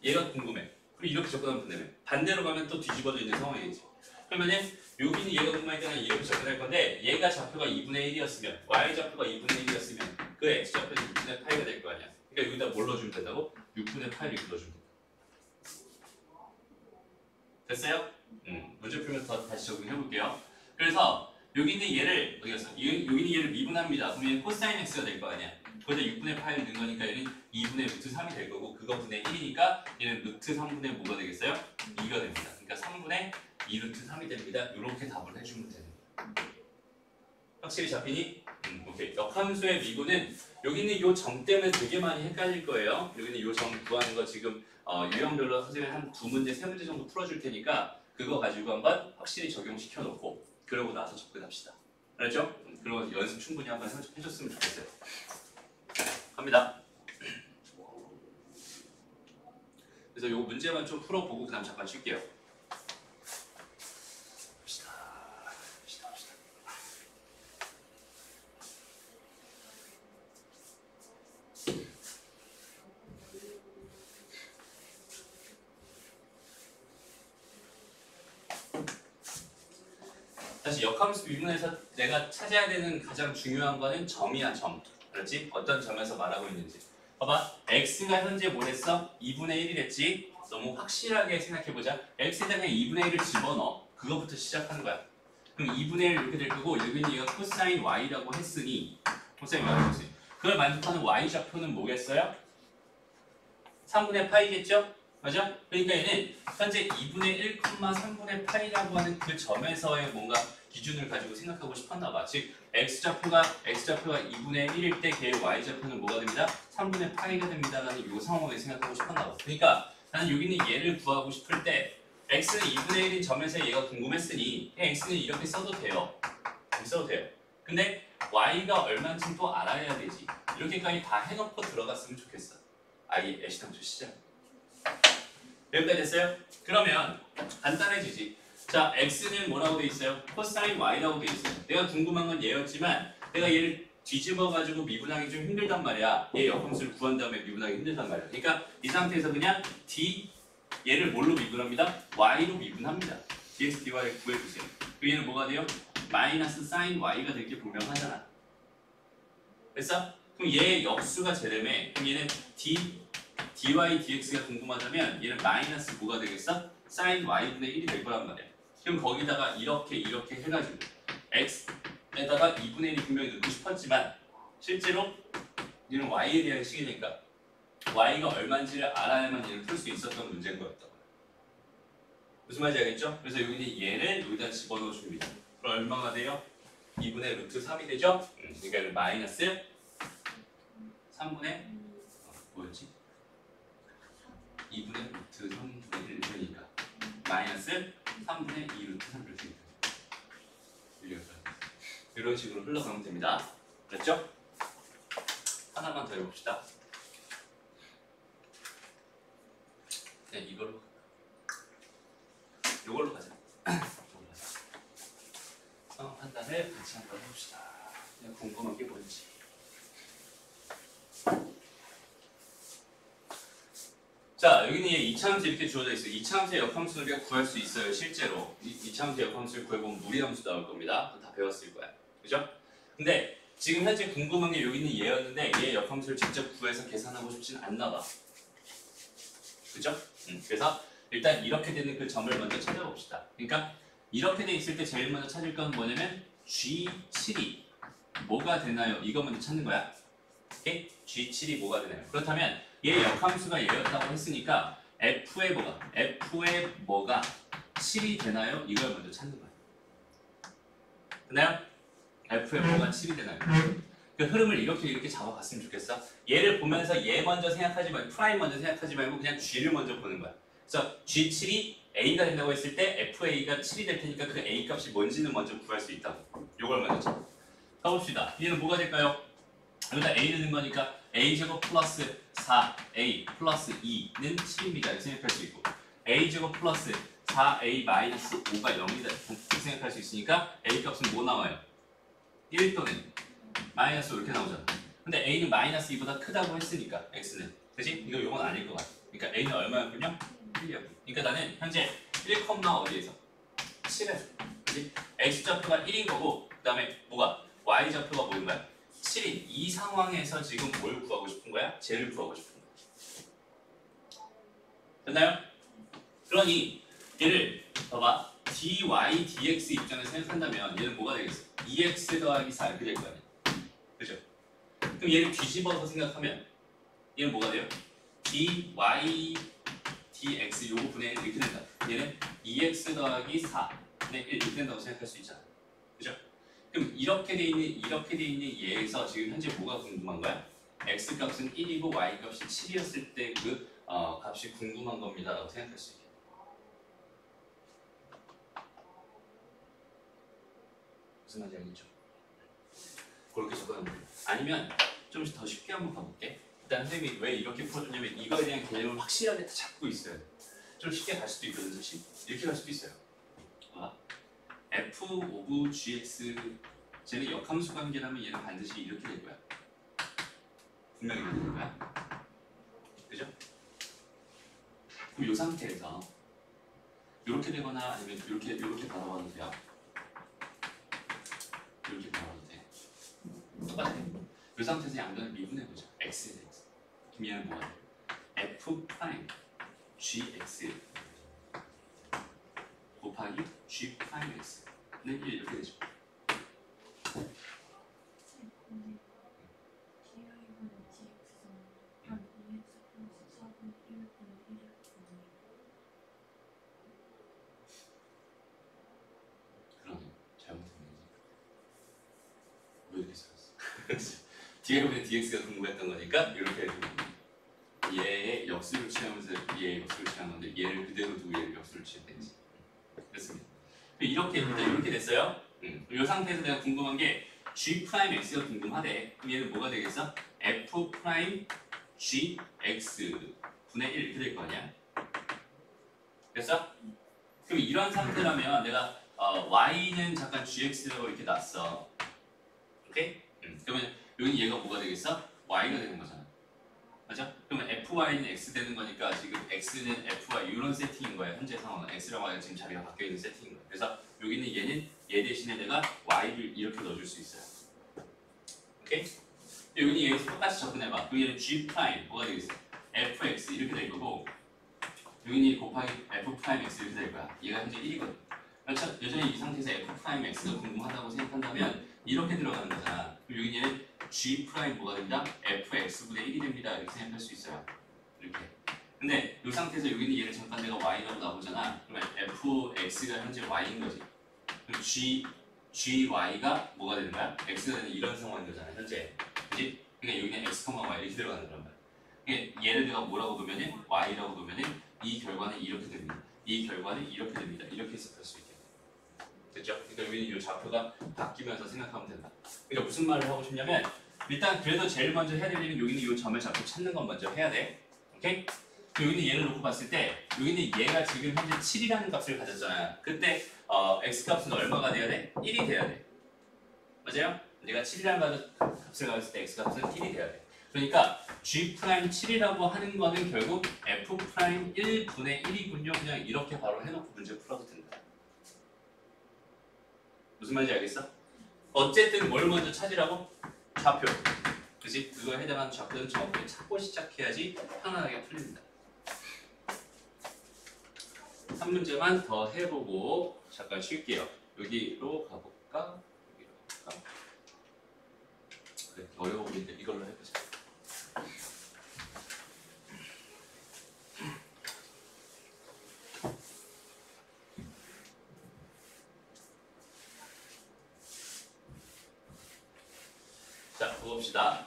[SPEAKER 1] 얘가 궁금해. 그리고 이렇게 접근하면 된다며. 반대로 가면 또 뒤집어져 있는 상황이겠지. 그러면은 여기는 얘가 궁금하니까 이렇게 접근할 건데 얘가 좌표가 2분의 1이었으면 y 좌표가 2분의 1이었으면 그 x 좌표는 6분의 파이가 될 거 아니야. 그러니까 여기다 뭘 넣어주면 된다고? 6분의 파이를 이렇게 넣어주면 된다. 됐어요? 문제 풀면 다시 적용해 볼게요. 그래서 여기는 얘를 어디갔어? 여기는 얘를 미분합니다. 그럼 얘는 코사인 x가 될 거 아니야. 거기다 6분의 파이를 넣은 거니까 얘는 2분의 루트 3이 될 거고 그거 분의 1이니까 얘는 루트 3분의 뭐가 되겠어요? 2가 됩니다. 그러니까 3분의 2 루트 3이 됩니다. 이렇게 답을 해주면 되는 거예요. 확실히 잡히니? 오케이. 역함수의 미분은 여기는 요 점 때문에 되게 많이 헷갈릴 거예요. 여기는 요 점 구하는 거 지금 유형별로 선생님이 한 2문제, 3문제 정도 풀어줄 테니까 그거 가지고 한번 확실히 적용시켜 놓고 그러고 나서 접근합시다. 알았죠? 그리고 연습 충분히 한번 해줬으면 좋겠어요. 갑니다. 그래서 요 문제만 좀 풀어보고 그 다음 잠깐 쉴게요. 다시 역함수 미분에서 내가 찾아야 되는 가장 중요한 거는 점이야, 점. 그렇지? 어떤 점에서 말하고 있는지. 봐봐. x가 현재 뭐랬어? 2분의 1이랬지? 너무 확실하게 생각해보자. x에다 그냥 2분의 1을 집어넣어. 그거부터 시작하는 거야. 그럼 2분의 1 이렇게 될 거고 여기는 얘가 코사인 y라고 했으니 코사인 y라고 했으니 그걸 만족하는 y좌표는 뭐겠어요? 3분의 파이겠죠? 맞아? 그러니까 얘는 현재 2분의 1, 3분의 파이라고 하는 그 점에서의 뭔가 기준을 가지고 생각하고 싶었나 봐. 즉 x좌표가 2분의 1일 때 걔의 y좌표는 뭐가 됩니다? 3분의 파이가 됩니다라는 이 상황을 생각하고 싶었나 봐. 그러니까 나는 여기 있는 얘를 구하고 싶을 때 x는 2분의 1인 점에서 얘가 궁금했으니 그냥 x는 이렇게 써도 돼요. 이렇게 써도 돼요. 근데 y가 얼마인지 또 알아야 되지. 이렇게까지 다 해놓고 들어갔으면 좋겠어. 아예 애시당초 시작. 여기까지 됐어요? 그러면 간단해지지. 자, x는 뭐라고 돼 있어요? 코사인 y라고 돼 있어요. 내가 궁금한 건 얘였지만 내가 얘를 뒤집어가지고 미분하기 좀 힘들단 말이야. 얘 역함수를 구한 다음에 미분하기 힘들단 말이야. 그러니까 이 상태에서 그냥 d 얘를 뭘로 미분합니다? y로 미분합니다. dx dy를 구해주세요. 그 얘는 뭐가 돼요? 마이너스 사인 y가 될 게 분명하잖아. 됐어? 그럼 얘의 역수가 제되면 그럼 얘는 dy dx가 궁금하다면 얘는 마이너스 뭐가 되겠어? 사인 y분의 1이 될 거란 말이야. 그럼 거기다가 이렇게 해가지고 x에다가 2분의 1이 분명히 넣고 싶었지만 실제로 얘는 y에 대한 식이니까 y가 얼마인지를 알아야만 얘를 풀 수 있었던 문제인 거였던 거야. 무슨 말인지 알겠죠? 그래서 여기는 얘를 여기다 집어넣어 줍니다. 그럼 얼마가 돼요? 2분의 루트 3이 되죠? 그러니까 얘를 마이너스 3분의 뭐였지? 2분의 루트 3분의 1 되니까 마이너스 3분의 2 루트 3 이렇게 이런 식으로 흘러가면 됩니다. 됐죠? 하나만 더 해봅시다. 네, 이걸로 가자. 상황 판단을 같이 한번 해봅시다. 그냥 궁금한 게 뭔지. 자, 여기는 얘 이차함수 이렇게 주어져 있어요. 이차함수의 역함수를 우리가 구할 수 있어요. 실제로 이차함수의 역함수를 구해보면 무리함수 나올 겁니다. 다 배웠을 거야. 그죠? 근데 지금 현재 궁금한 게 여기 있는 얘였는데 얘의 역함수를 직접 구해서 계산하고 싶지는 않나 봐. 그죠? 그래서 일단 이렇게 되는 그 점을 먼저 찾아봅시다. 그러니까 이렇게 돼 있을 때 제일 먼저 찾을 건 뭐냐면 G7이 뭐가 되나요? 이거 먼저 찾는 거야. 오케이? G7이 뭐가 되나요? 그렇다면 얘 역함수가 얘였다고 했으니까 F의 뭐가 7이 되나요? 이걸 먼저 찾는 거야. 됐나요? F의 뭐가 7이 되나요? 그 흐름을 이렇게 잡아갔으면 좋겠어. 얘를 보면서 얘 먼저 생각하지 말고 프라임 먼저 생각하지 말고 그냥 G를 먼저 보는 거야. 그래서 G7이 A가 된다고 했을 때 FA가 7이 될 테니까 그 A 값이 뭔지는 먼저 구할 수 있다. 요걸 먼저 쳐. 가봅시다. 얘는 뭐가 될까요? 여기다 A를 넣은 거니까 A제곱 플러스 4A 플러스 2는 7입니다. 이렇게 생각할 수 있고 A제곱 플러스 4A 마이너스 5가 0이다. 이렇게 생각할 수 있으니까 A 값은 뭐 나와요? 1 또는 마이너스 5 이렇게 나오잖아. 근데 A는 마이너스 2보다 크다고 했으니까 X는. 그치? 이거 요건 아닐 것 같아. 그러니까 A는 얼마였군요? 1이었고. 그러니까 나는 현재 1, 어디에서? 7에서. 그치? X좌표가 1인 거고 그 다음에 뭐가? Y좌표가 뭐인 거야? 7인. 이 상황에서 지금 뭘 구하고 싶은 거야? 쟤를 구하고 싶은 거야. 됐나요? 그러니 얘를 봐봐. dy, dx 입장에서 생각한다면 얘는 뭐가 되겠어? 2x 더하기 4 이렇게 될 거 아니야. 그죠? 그럼 얘를 뒤집어서 생각하면 얘는 뭐가 돼요? dy, dx 요거 분의 1 이렇게 된다. 얘는 2x 더하기 4분의 1 이렇게 된다고 생각할 수 있잖아. 그죠? 그럼 이렇게 돼 있는 얘에서 지금 현재 뭐가 궁금한 거야? x 값은 1이고 y 값이 7이었을 때 그 값이 궁금한 겁니다라고 생각할 수 있게. 무슨 말인지 알겠죠? 그렇게 적어놓으면 아니면 좀 더 쉽게 한번 가볼게. 일단 선생님이 왜 이렇게 풀어줬냐면 이거에 대한 개념을 확실하게 다 잡고 있어요. 좀 쉽게 갈 수도 있거든 사실. 이렇게 갈 수도 있어요. f 오브 gx 쟤는 역함수 관계라면 얘는 반드시 이렇게 될 거야. 분명히 이렇게 될 거야. 그죠? 그럼 이 상태에서 이렇게 되거나 아니면 이렇게 바라봐도 돼요. 똑같아. 이 상태에서 양변을 미분해보자. x에 대해서. 그럼 얘는 뭐가 돼? f 프라임 gx 곱하기 g 프라임 x는 1 이렇게 되죠.
[SPEAKER 2] 근데 DI는 GX잖아. 한 2X 플러스 4분의 1분의 1이었거든요.
[SPEAKER 1] 그러네. 잘못했네. 왜 이렇게 써놨어? 뒤에 보면 dx가 궁금했던 거니까 이렇게 해주면 얘의 역수를 취하면서 얘의 역수를 취한 건데 얘를 그대로 두고 얘를 역수를 취했대지. 그렇습니다. 이렇게 됐어요. 이 상태에서 내가 궁금한 게 g 프라임 x가 궁금하대. 그럼 얘는 뭐가 되겠어? f 프라임 g x 분의 1 이렇게 될 거 아니야? 됐어? 그럼 이런 상태라면 내가 y는 잠깐 gx라고 이렇게 놨어. 오케이? 그러면 여기 얘가 뭐가 되겠어? y가 되는 거잖아. 맞아? 그러면 fy는 x 되는 거니까 지금 x는 fy 이런 세팅인 거야. 현재 상황은 x랑 y가 지금 자리가 바뀌어 있는 세팅인 거야. 그래서 여기는 얘는 얘 대신에 내가 y를 이렇게 넣어줄 수 있어요. 오케이? 여기는 얘에서 똑같이 접근해봐. 여기는 g 프라임 뭐가 되겠어? fx 이렇게 될 거고 여기는 곱하기 f 프라임 x 이렇게 될 거야. 얘가 현재 1이거든. 그렇죠? 여전히 이 상태에서 f 프라임 x가 궁금하다고 생각한다면 이렇게 들어가는 거잖아. 그럼 여기 얘는 g 프라임 뭐가 된다? fx분의 1이 됩니다. 이렇게 생각할 수 있어요. 이렇게. 근데 이 상태에서 여기는 얘를 잠깐 내가 y라고 놔보잖아. 그러면 fx가 현재 y인 거지. 그럼 gy가 뭐가 되는 거야? x가 되는 이런 상황인 거잖아. 현재. 그지? 그러니까 여기는 x, y 이렇게 들어가는 거란 말이야. 그러니까 얘를 내가 뭐라고 보면은 y라고 보면은 이 결과는 이렇게 됩니다. 이 결과는 이렇게 됩니다. 이렇게 해석할 수 있게. 됐죠? 그러니까 여기는 이 좌표가 바뀌면서 생각하면 된다. 그러니까 무슨 말을 하고 싶냐면 일단 그래도 제일 먼저 해야 될 일은 여기는 이 점을 잡고 찾는 건 먼저 해야 돼. 오케이? 여기는 얘를 놓고 봤을 때 여기는 얘가 지금 현재 7이라는 값을 가졌잖아요. 그때 x 값은 얼마가 돼야 돼? 1이 돼야 돼. 맞아요? 내가 7이라는 값을 가졌을 때 x 값은 1이 돼야 돼. 그러니까 g 프라임 7이라고 하는 거는 결국 f 프라임 1분의 1이군요. 그냥 이렇게 바로 해놓고 문제 풀어도 된다. 무슨 말인지 알겠어? 어쨌든 뭘 먼저 찾으라고? 좌표. 그치? 그거에 해당하는 좌표는 정확하게 찾고 시작해야지 편안하게 풀립니다. 한 문제만 더 해보고 잠깐 쉴게요. 여기로 가볼까? 여기로 가볼까? 그래, 어려워 보이는데 이걸로 해보자. 자, 봅시다.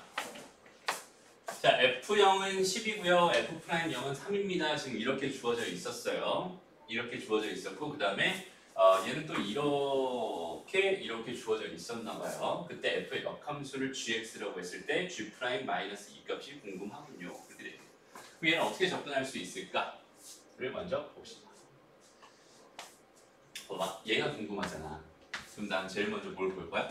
[SPEAKER 1] 자, F0은 10이고요. F'0은 3입니다. 지금 이렇게 주어져 있었어요. 이렇게 주어져 있었고 그 다음에 얘는 또 이렇게 주어져 있었나 봐요. 그때 F의 역함수를 gx라고 했을 때 g' 마이너스 2 값이 궁금하군요. 그렇게 돼요. 그럼 얘는 어떻게 접근할 수 있을까?를 먼저 봅시다. 봐봐, 얘가 궁금하잖아. 그럼 난 제일 먼저 뭘 볼 거야?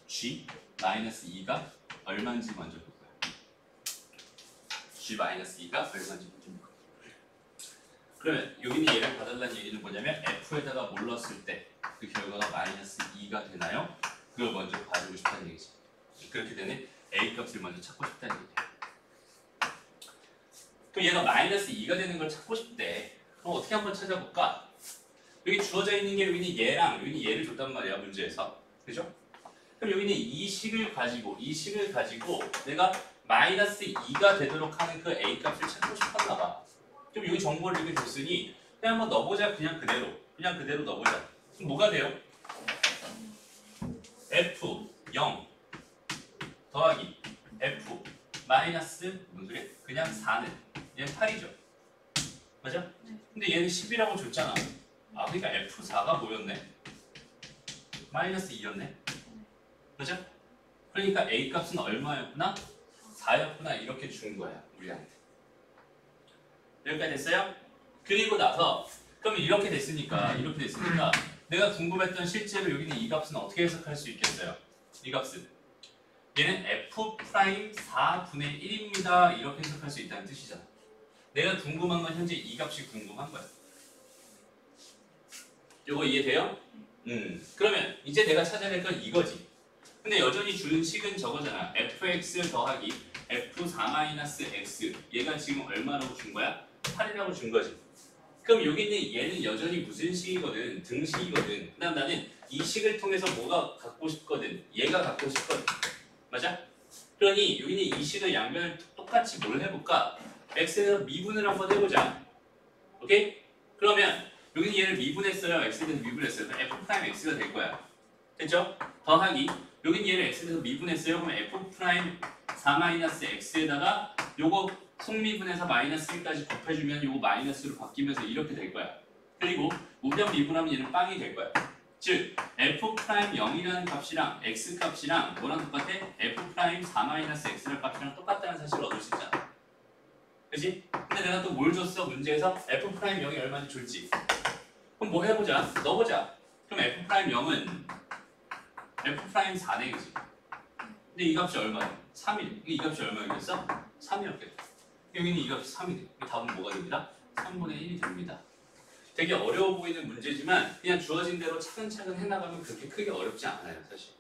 [SPEAKER 1] g 마이너스 2가 얼마인지 먼저 볼 거야. g 마이너스 2가 얼마인지 먼저 볼 거야. 그러면 여기는 얘를 받으려는 얘기는 뭐냐면 f에다가 뭘 넣었을 때 그 결과가 마이너스 2가 되나요? 그걸 먼저 봐주고 싶다는 얘기지. 그렇게 되는 a 값을 먼저 찾고 싶다는 얘기야. 그럼 얘가 마이너스 2가 되는 걸 찾고 싶대. 그럼 어떻게 한번 찾아볼까? 여기 주어져 있는 게 여기는 얘랑 여기는 얘를 줬단 말이야 문제에서. 그죠? 그럼 여기는 이 식을 가지고 내가 마이너스 2가 되도록 하는 그 a 값을 찾고 싶었나 봐. 그럼 여기 정보를 이렇게 줬으니 그냥 한번 넣어보자. 그냥 그대로 넣어보자. 그럼 뭐가 돼요? f0 더하기 f 마이너스 무슨 소리야? 그냥 4는 얘는 8이죠. 맞아?
[SPEAKER 2] 네.
[SPEAKER 1] 근데 얘는 10이라고 줬잖아. 아 그러니까 f4가 뭐였네? 마이너스 2였네. 그죠? 그러니까 a 값은 얼마였구나? 4였구나. 이렇게 준 거야 우리한테. 여기까지 됐어요? 그리고 나서 그러면 이렇게 됐으니까 내가 궁금했던 실제로 여기는 이 값은 어떻게 해석할 수 있겠어요? 이 값은 얘는 f 프라임 4분의 1입니다. 이렇게 해석할 수 있다는 뜻이잖아. 내가 궁금한 건 현재 이 값이 궁금한 거야. 요거 이해돼요? 그러면 이제 내가 찾아낼 건 이거지. 근데 여전히 주는 식은 저거잖아. fx 더하기 f4-x 얘가 지금 얼마라고 준 거야? 8이라고 준 거지. 그럼 여기는 얘는 여전히 무슨 식이거든? 등식이거든. 그 다음 나는 이 식을 통해서 뭐가 갖고 싶거든? 얘가 갖고 싶거든. 맞아? 그러니 여기는 이 식을 양변을 똑같이 뭘 해볼까? x에서 미분을 한번 해보자. 오케이? 그러면 여기는 얘를 미분했어요. x에 대해서 미분했어요. 그럼 f'x가 될 거야. 됐죠? 더하기 여기는 얘를 x에 대해서 미분했어요. 그럼 f'4-x에다가 요거 속미분해서 마이너스 1까지 곱해주면 요거 마이너스로 바뀌면서 이렇게 될 거야. 그리고 우변 미분하면 얘는 빵이 될 거야. 즉 f'0이라는 값이랑 x 값이랑 뭐랑 똑같아? f'4-x라는 값이랑 똑같다는 사실을 얻을 수 있잖아. 그치? 근데 내가 또 뭘 줬어? 문제에서 f'0이 얼마인지 줬지. 그럼 뭐 해보자. 넣어보자. 그럼 f'0은 f'4네 그지? 근데 이 값이 얼마야? 3이네. 이 값이 얼마였겠어? 3이었겠다. 여기는 이 값이 3이네. 답은 뭐가 됩니다? 3분의 1이 됩니다. 되게 어려워 보이는 문제지만 그냥 주어진 대로 차근차근 해나가면 그렇게 크게 어렵지 않아요. 사실.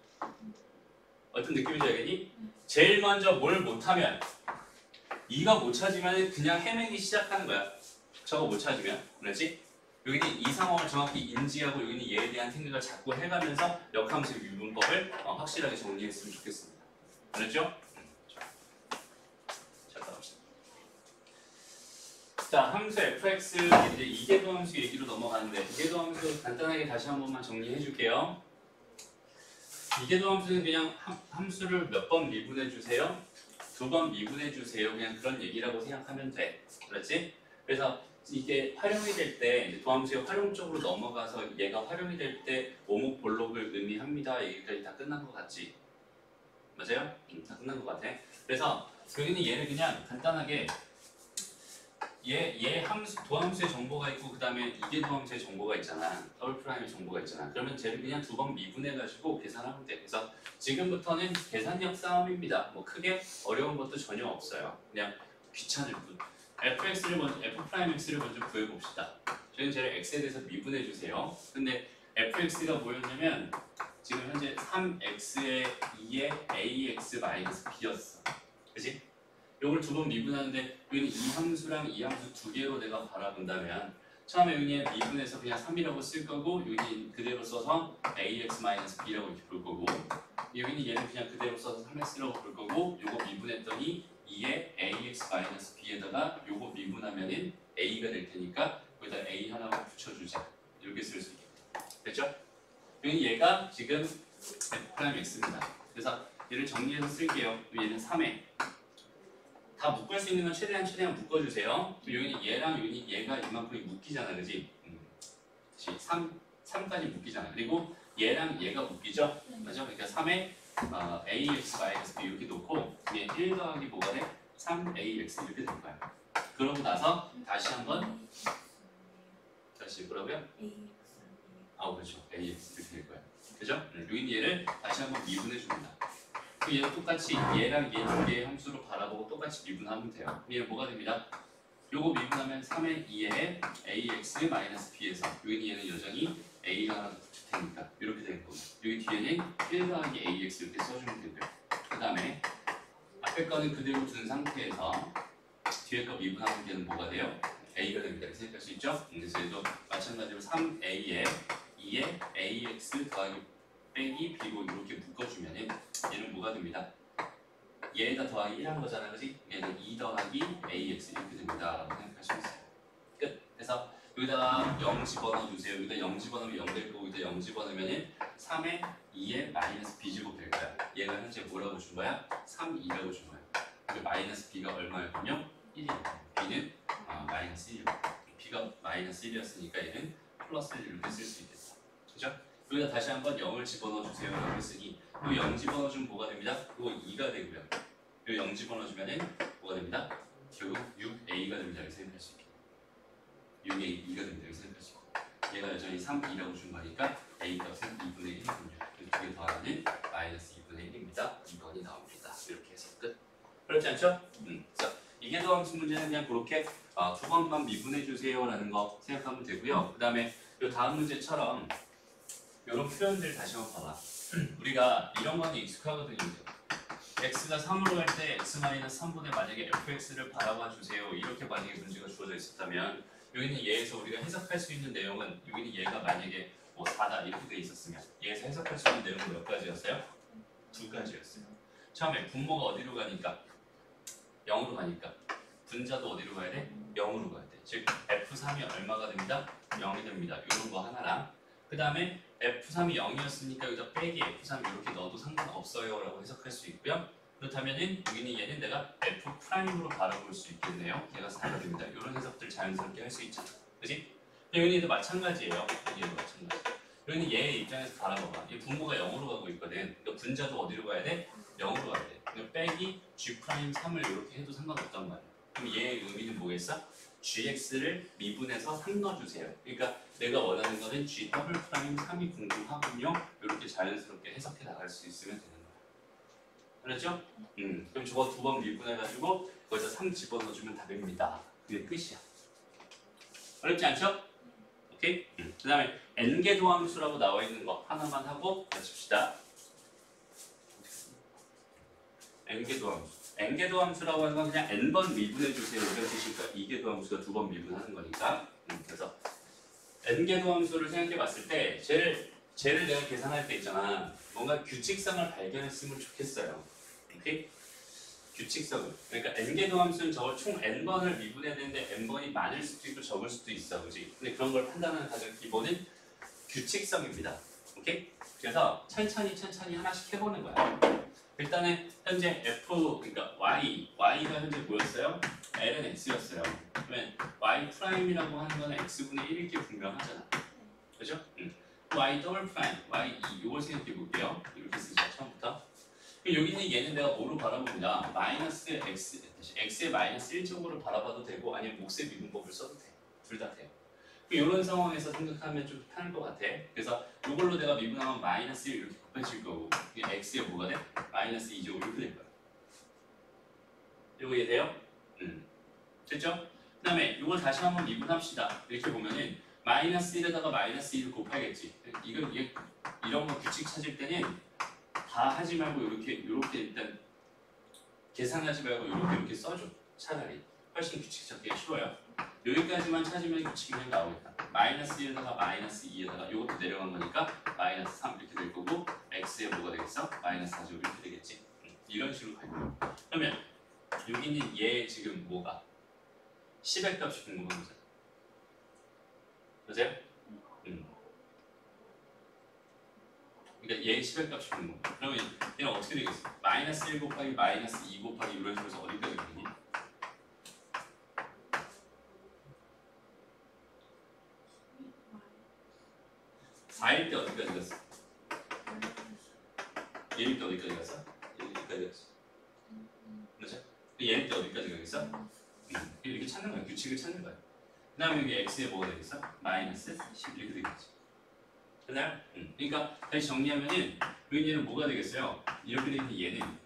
[SPEAKER 1] 어떤 느낌인지 알겠니? 제일 먼저 뭘 못하면 이가 못 찾으면 그냥 헤매기 시작하는 거야. 저거 못 찾으면. 그렇지? 여기는 이 상황을 정확히 인지하고 여기는 얘에 대한 생각을 자꾸 해가면서 역함수 미분법을 확실하게 정리했으면 좋겠습니다. 알았죠? 자, 가봅시다. 자, 함수 fx 이제 이계도 함수 얘기로 넘어가는데 이계도 함수 간단하게 다시 한 번만 정리해 줄게요. 이계도 함수는 그냥 함수를 몇 번 미분해 주세요. 2번 미분해 주세요. 그냥 그런 얘기라고 생각하면 돼. 그렇지? 그래서 이게 활용이 될 때 이제 도함수의 활용 쪽으로 넘어가서 얘가 활용이 될 때 오목 볼록을 의미합니다. 얘기까지 다 끝난 것 같지? 맞아요? 다 끝난 것 같아. 그래서 여기는 얘를 그냥 간단하게 얘 함수 도함수의 정보가 있고 그 다음에 이계 도함수의 정보가 있잖아. 더블 프라임의 정보가 있잖아. 그러면 쟤를 그냥 2번 미분해가지고 계산하면 돼. 그래서 지금부터는 계산력 싸움입니다. 뭐 크게 어려운 것도 전혀 없어요. 그냥 귀찮을 뿐. fx를 먼저 f'x를 먼저 구해봅시다. 저희는 쟤를 x에 대해서 미분해 주세요. 근데 fx가 뭐였냐면 지금 현재 3x의 2의 ax-b였어. 그치? 요걸 2번 미분하는데 여기는 이 함수랑 이 함수 두 개로 내가 바라본다면 처음에 여기에 미분해서 그냥 3이라고 쓸 거고 여기 그대로 써서 ax-b라고 이렇게 볼 거고 여기는 얘는 그냥 그대로 써서 3x라고 볼 거고 요거 미분했더니 2의 ax-b에다가 요거 미분하면은 a가 될 테니까 거기다 a 하나만 붙여주자. 이렇게 쓸 수 있겠다. 됐죠? 여기 얘가 지금 f'x입니다. 그래서 얘를 정리해서 쓸게요. 얘는 3에 다 묶을 수 있는 건 최대한 묶어주세요. 여기는 얘랑 여기는 얘가 이만큼이 묶이잖아, 그지? 3까지 묶이잖아. 그리고 얘랑 얘가 묶이죠? 맞죠? 그러니까 3에 ax-b 이렇게 놓고 얘 1 더하기 뭐가 돼? 3ax 이렇게 될 거야. 그러고 나서 다시 한번 다시 뭐라고요? 그렇죠. ax 이렇게 될 거야. 그죠? 여기는 얘를 다시 한번 미분해 줍니다. 얘도 똑같이 얘랑 얘 두 개의 함수로 바라보고 똑같이 미분하면 돼요. 얘는 뭐가 됩니다? 요거 미분하면 3의 2의 ax-b에서 여기 얘는 여전히 a가 하나 더 붙을 테니까 이렇게 되는 거고 여기 뒤에는 1 더하기 ax 이렇게 써주면 되고요. 그 다음에 앞에 거는 그대로 둔 상태에서 뒤에 거 미분하면 걔는 뭐가 돼요? a가 됩니다. 이렇게 생각할 수 있죠? 그래서 얘도 마찬가지로 3a에 2의 ax 더하기 빼기 b로 이렇게 묶어주면은 얘는 뭐가 됩니다? 얘에다 더하기 1한 거잖아, 그지? 얘는 2 더하기 ax 이렇게 됩니다. 라고 생각할 수 있어요. 끝. 그래서 여기다가 0 집어넣어주세요. 여기다 0 집어넣으면 0 될 거고 여기다 0 집어넣으면 3의 2의 마이너스 b제곱 될 거야. 얘가 현재 뭐라고 준 거야? 3, 2라고 준 거야. 그리고 마이너스 b가 얼마였군요? 1이에요. b는 마이너스 1이고 b가 마이너스 1이었으니까 얘는 플러스를 이렇게 쓸 수 있겠다. 그죠? 여기다 다시 한번 0을 집어넣어주세요. 라고 했으니 이 0 집어넣어주면 뭐가 됩니다? 이거 2가 되고요. 이 0 집어넣어주면 뭐가 됩니다? 결국 6a가 됩니다. 이렇게 생각할 수 있겠네요. 6a, 2가 됩니다. 이렇게 생각할 수 있고 얘가 여전히 3, 2라고 준 거니까 a 값은 2분의 1이군요. 그래서 두개 더하면 마이너스 2분의 1입니다. 2번이 나옵니다. 이렇게 해서 끝. 그렇지 않죠? 자, 이계도 함수 문제는 그냥 그렇게 2번만 미분해 주세요 라는 거 생각하면 되고요. 그 다음에 이 다음 문제처럼 이런 표현들 다시 한번 봐봐. 우리가 이런 거는 익숙하거든요. x가 3으로 할 때 x-3분의 만약에 fx를 바라봐 주세요. 이렇게 만약에 문제가 주어져 있었다면 여기는 얘에서 우리가 해석할 수 있는 내용은 여기는 얘가 만약에 뭐 4다 이렇게 돼 있었으면 얘에서 해석할 수 있는 내용은 몇 가지였어요? 2가지였어요. 처음에 분모가 어디로 가니까? 0으로 가니까 분자도 어디로 가야 돼? 0으로 가야 돼. 즉 F3이 얼마가 됩니다? 0이 됩니다. 이런 거 하나랑 그 다음에 F3이 0이었으니까 여기다 빼기 F3 이렇게 넣어도 상관없어요 라고 해석할 수 있고요. 그렇다면은 여기는 얘는 내가 F'으로 바라볼 수 있겠네요. 얘가 4가 됩니다. 이런 해석들 자연스럽게 할 수 있잖아. 그지? 여기는 마찬가지예요. 여기도 마찬가지. 여기는 얘 입장에서 바라봐봐. 얘 분모가 0으로 가고 있거든. 그러니까 분자도 어디로 가야 돼? 0으로 가야 돼. 그러니까 빼기 G'3을 이렇게 해도 상관없단 말이야. 그럼 얘의 의미는 뭐겠어? GX를 미분해서 3 넣어주세요. 그러니까 내가 원하는 거는 G'3이 궁금하군요. 이렇게 자연스럽게 해석해 나갈 수 있으면 되는 거야. 알았죠? 그럼 저거 2번 미분해가지고 거기다 3 집어넣어주면 답입니다. 그게 끝이야. 어렵지 않죠? 오케이? 그 다음에 n개 도함수라고 나와 있는 거 하나만 하고 마칩시다. n개 도함수. n개 도함수라고 하는 건 그냥 n번 미분해 주세요. 이런 뜻일 거야. 2개 도함수가 2번 미분하는 거니까. 그래서 n개 도함수를 생각해 봤을 때 쟤를 내가 계산할 때 있잖아. 뭔가 규칙성을 발견했으면 좋겠어요. 오케이? 규칙성을. 그러니까 n개 도함수는 저걸 총 n번을 미분해내는데 n번이 많을 수도 있고 적을 수도 있어. 그지? 근데 그런 걸 판단하는 가장 기본은 규칙성입니다. 오케이? 그래서 천천히 하나씩 해보는 거야. 일단은 현재 f, 그러니까 y가 현재 뭐였어요? l은 x였어요. 그러면 y 프라임이라고 하는 거는 x분의 1일 게 분명하잖아. 그죠? y 더블 프라임, y 2, 이걸 생각해 볼게요. 이렇게 쓰자, 처음부터. 여기는 얘는 내가 뭐로 바라봅니다. 마이너스 x의 마이너스 1쪽으로 바라봐도 되고 아니면 몫의 미분법을 써도 돼. 둘 다 돼요. 이런 상황에서 생각하면 좀 편할 것 같아. 그래서 이걸로 내가 미분하면 마이너스 1 이렇게 곱해질 거고 x에 뭐가 돼? 마이너스 2제곱 이렇게 될 거야. 이거 이해돼요? 됐죠? 그 다음에 이걸 다시 한번 미분합시다. 이렇게 보면은 마이너스 1에다가 마이너스 2를 곱하겠지. 이런 거 규칙 찾을 때는 다 하지 말고 이렇게 일단 계산하지 말고 이렇게 써줘. 차라리 훨씬 규칙 찾기가 쉬워요. 여기까지만 찾으면 규칙이 그냥 나오겠다. 마이너스 1에다가 마이너스 2에다가 이것도 내려간 거니까 마이너스 3 이렇게 될 거고 x에 뭐가 되겠어? 마이너스 4제곱 이렇게 되겠지. 이런 식으로 갈 거예요. 그러면 여기는 얘 지금 뭐가? 10의 값이 궁금한 거잖아. 맞아요? 그러니까 얘 10의 값이 궁금해. 그러면 얘는 어떻게 되겠어? 마이너스 1 곱하기 마이너스 2 곱하기 이런 식으로 해서 어디까지 가니? 4일 때 어디까지 갔어? 1일 때 어디까지 갔어? 1일까지 갔어. 그렇죠? 얘일 때 어디까지 가겠어? 이렇게 찾는 거야. 규칙을 찾는 거야. 그 다음에 여기 x에 뭐가 되겠어? 마이너스 10 이렇게 되겠지. 됐나요? 그러니까 다시 정리하면은 여기는 뭐가 되겠어요? 이렇게 되는 얘는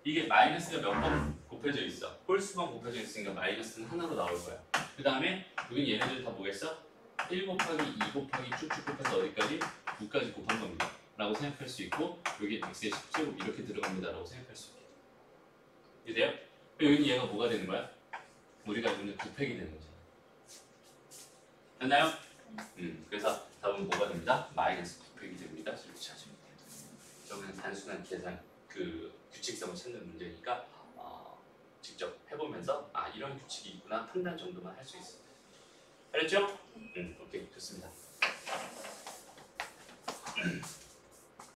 [SPEAKER 1] 이게 마이너스가 몇 번 곱해져 있어? 홀수번 곱해져 있으니까 마이너스는 하나로 나올 거야. 그 다음에 여기 얘네들 다 뭐겠어? 1 곱하기 2 곱하기 쭉쭉 곱해서 어디까지? 9까지 곱한 겁니다. 라고 생각할 수 있고 여기 x의 10제곱 이렇게 들어갑니다. 라고 생각할 수 있게. 이해돼요? 여기는 얘가 뭐가 되는 거야? 우리가 이거는 곱하기 되는 거잖아. 됐나요? 그래서 답은 뭐가 됩니다? 마이너스 곱하기 됩니다. 이렇게 찾으면 돼요. 저는 단순한 계산, 규칙성을 찾는 문제니까 직접 해보면서 이런 규칙이 있구나 판단 정도만 할 수 있어요. 알았죠? 오케이, 좋습니다.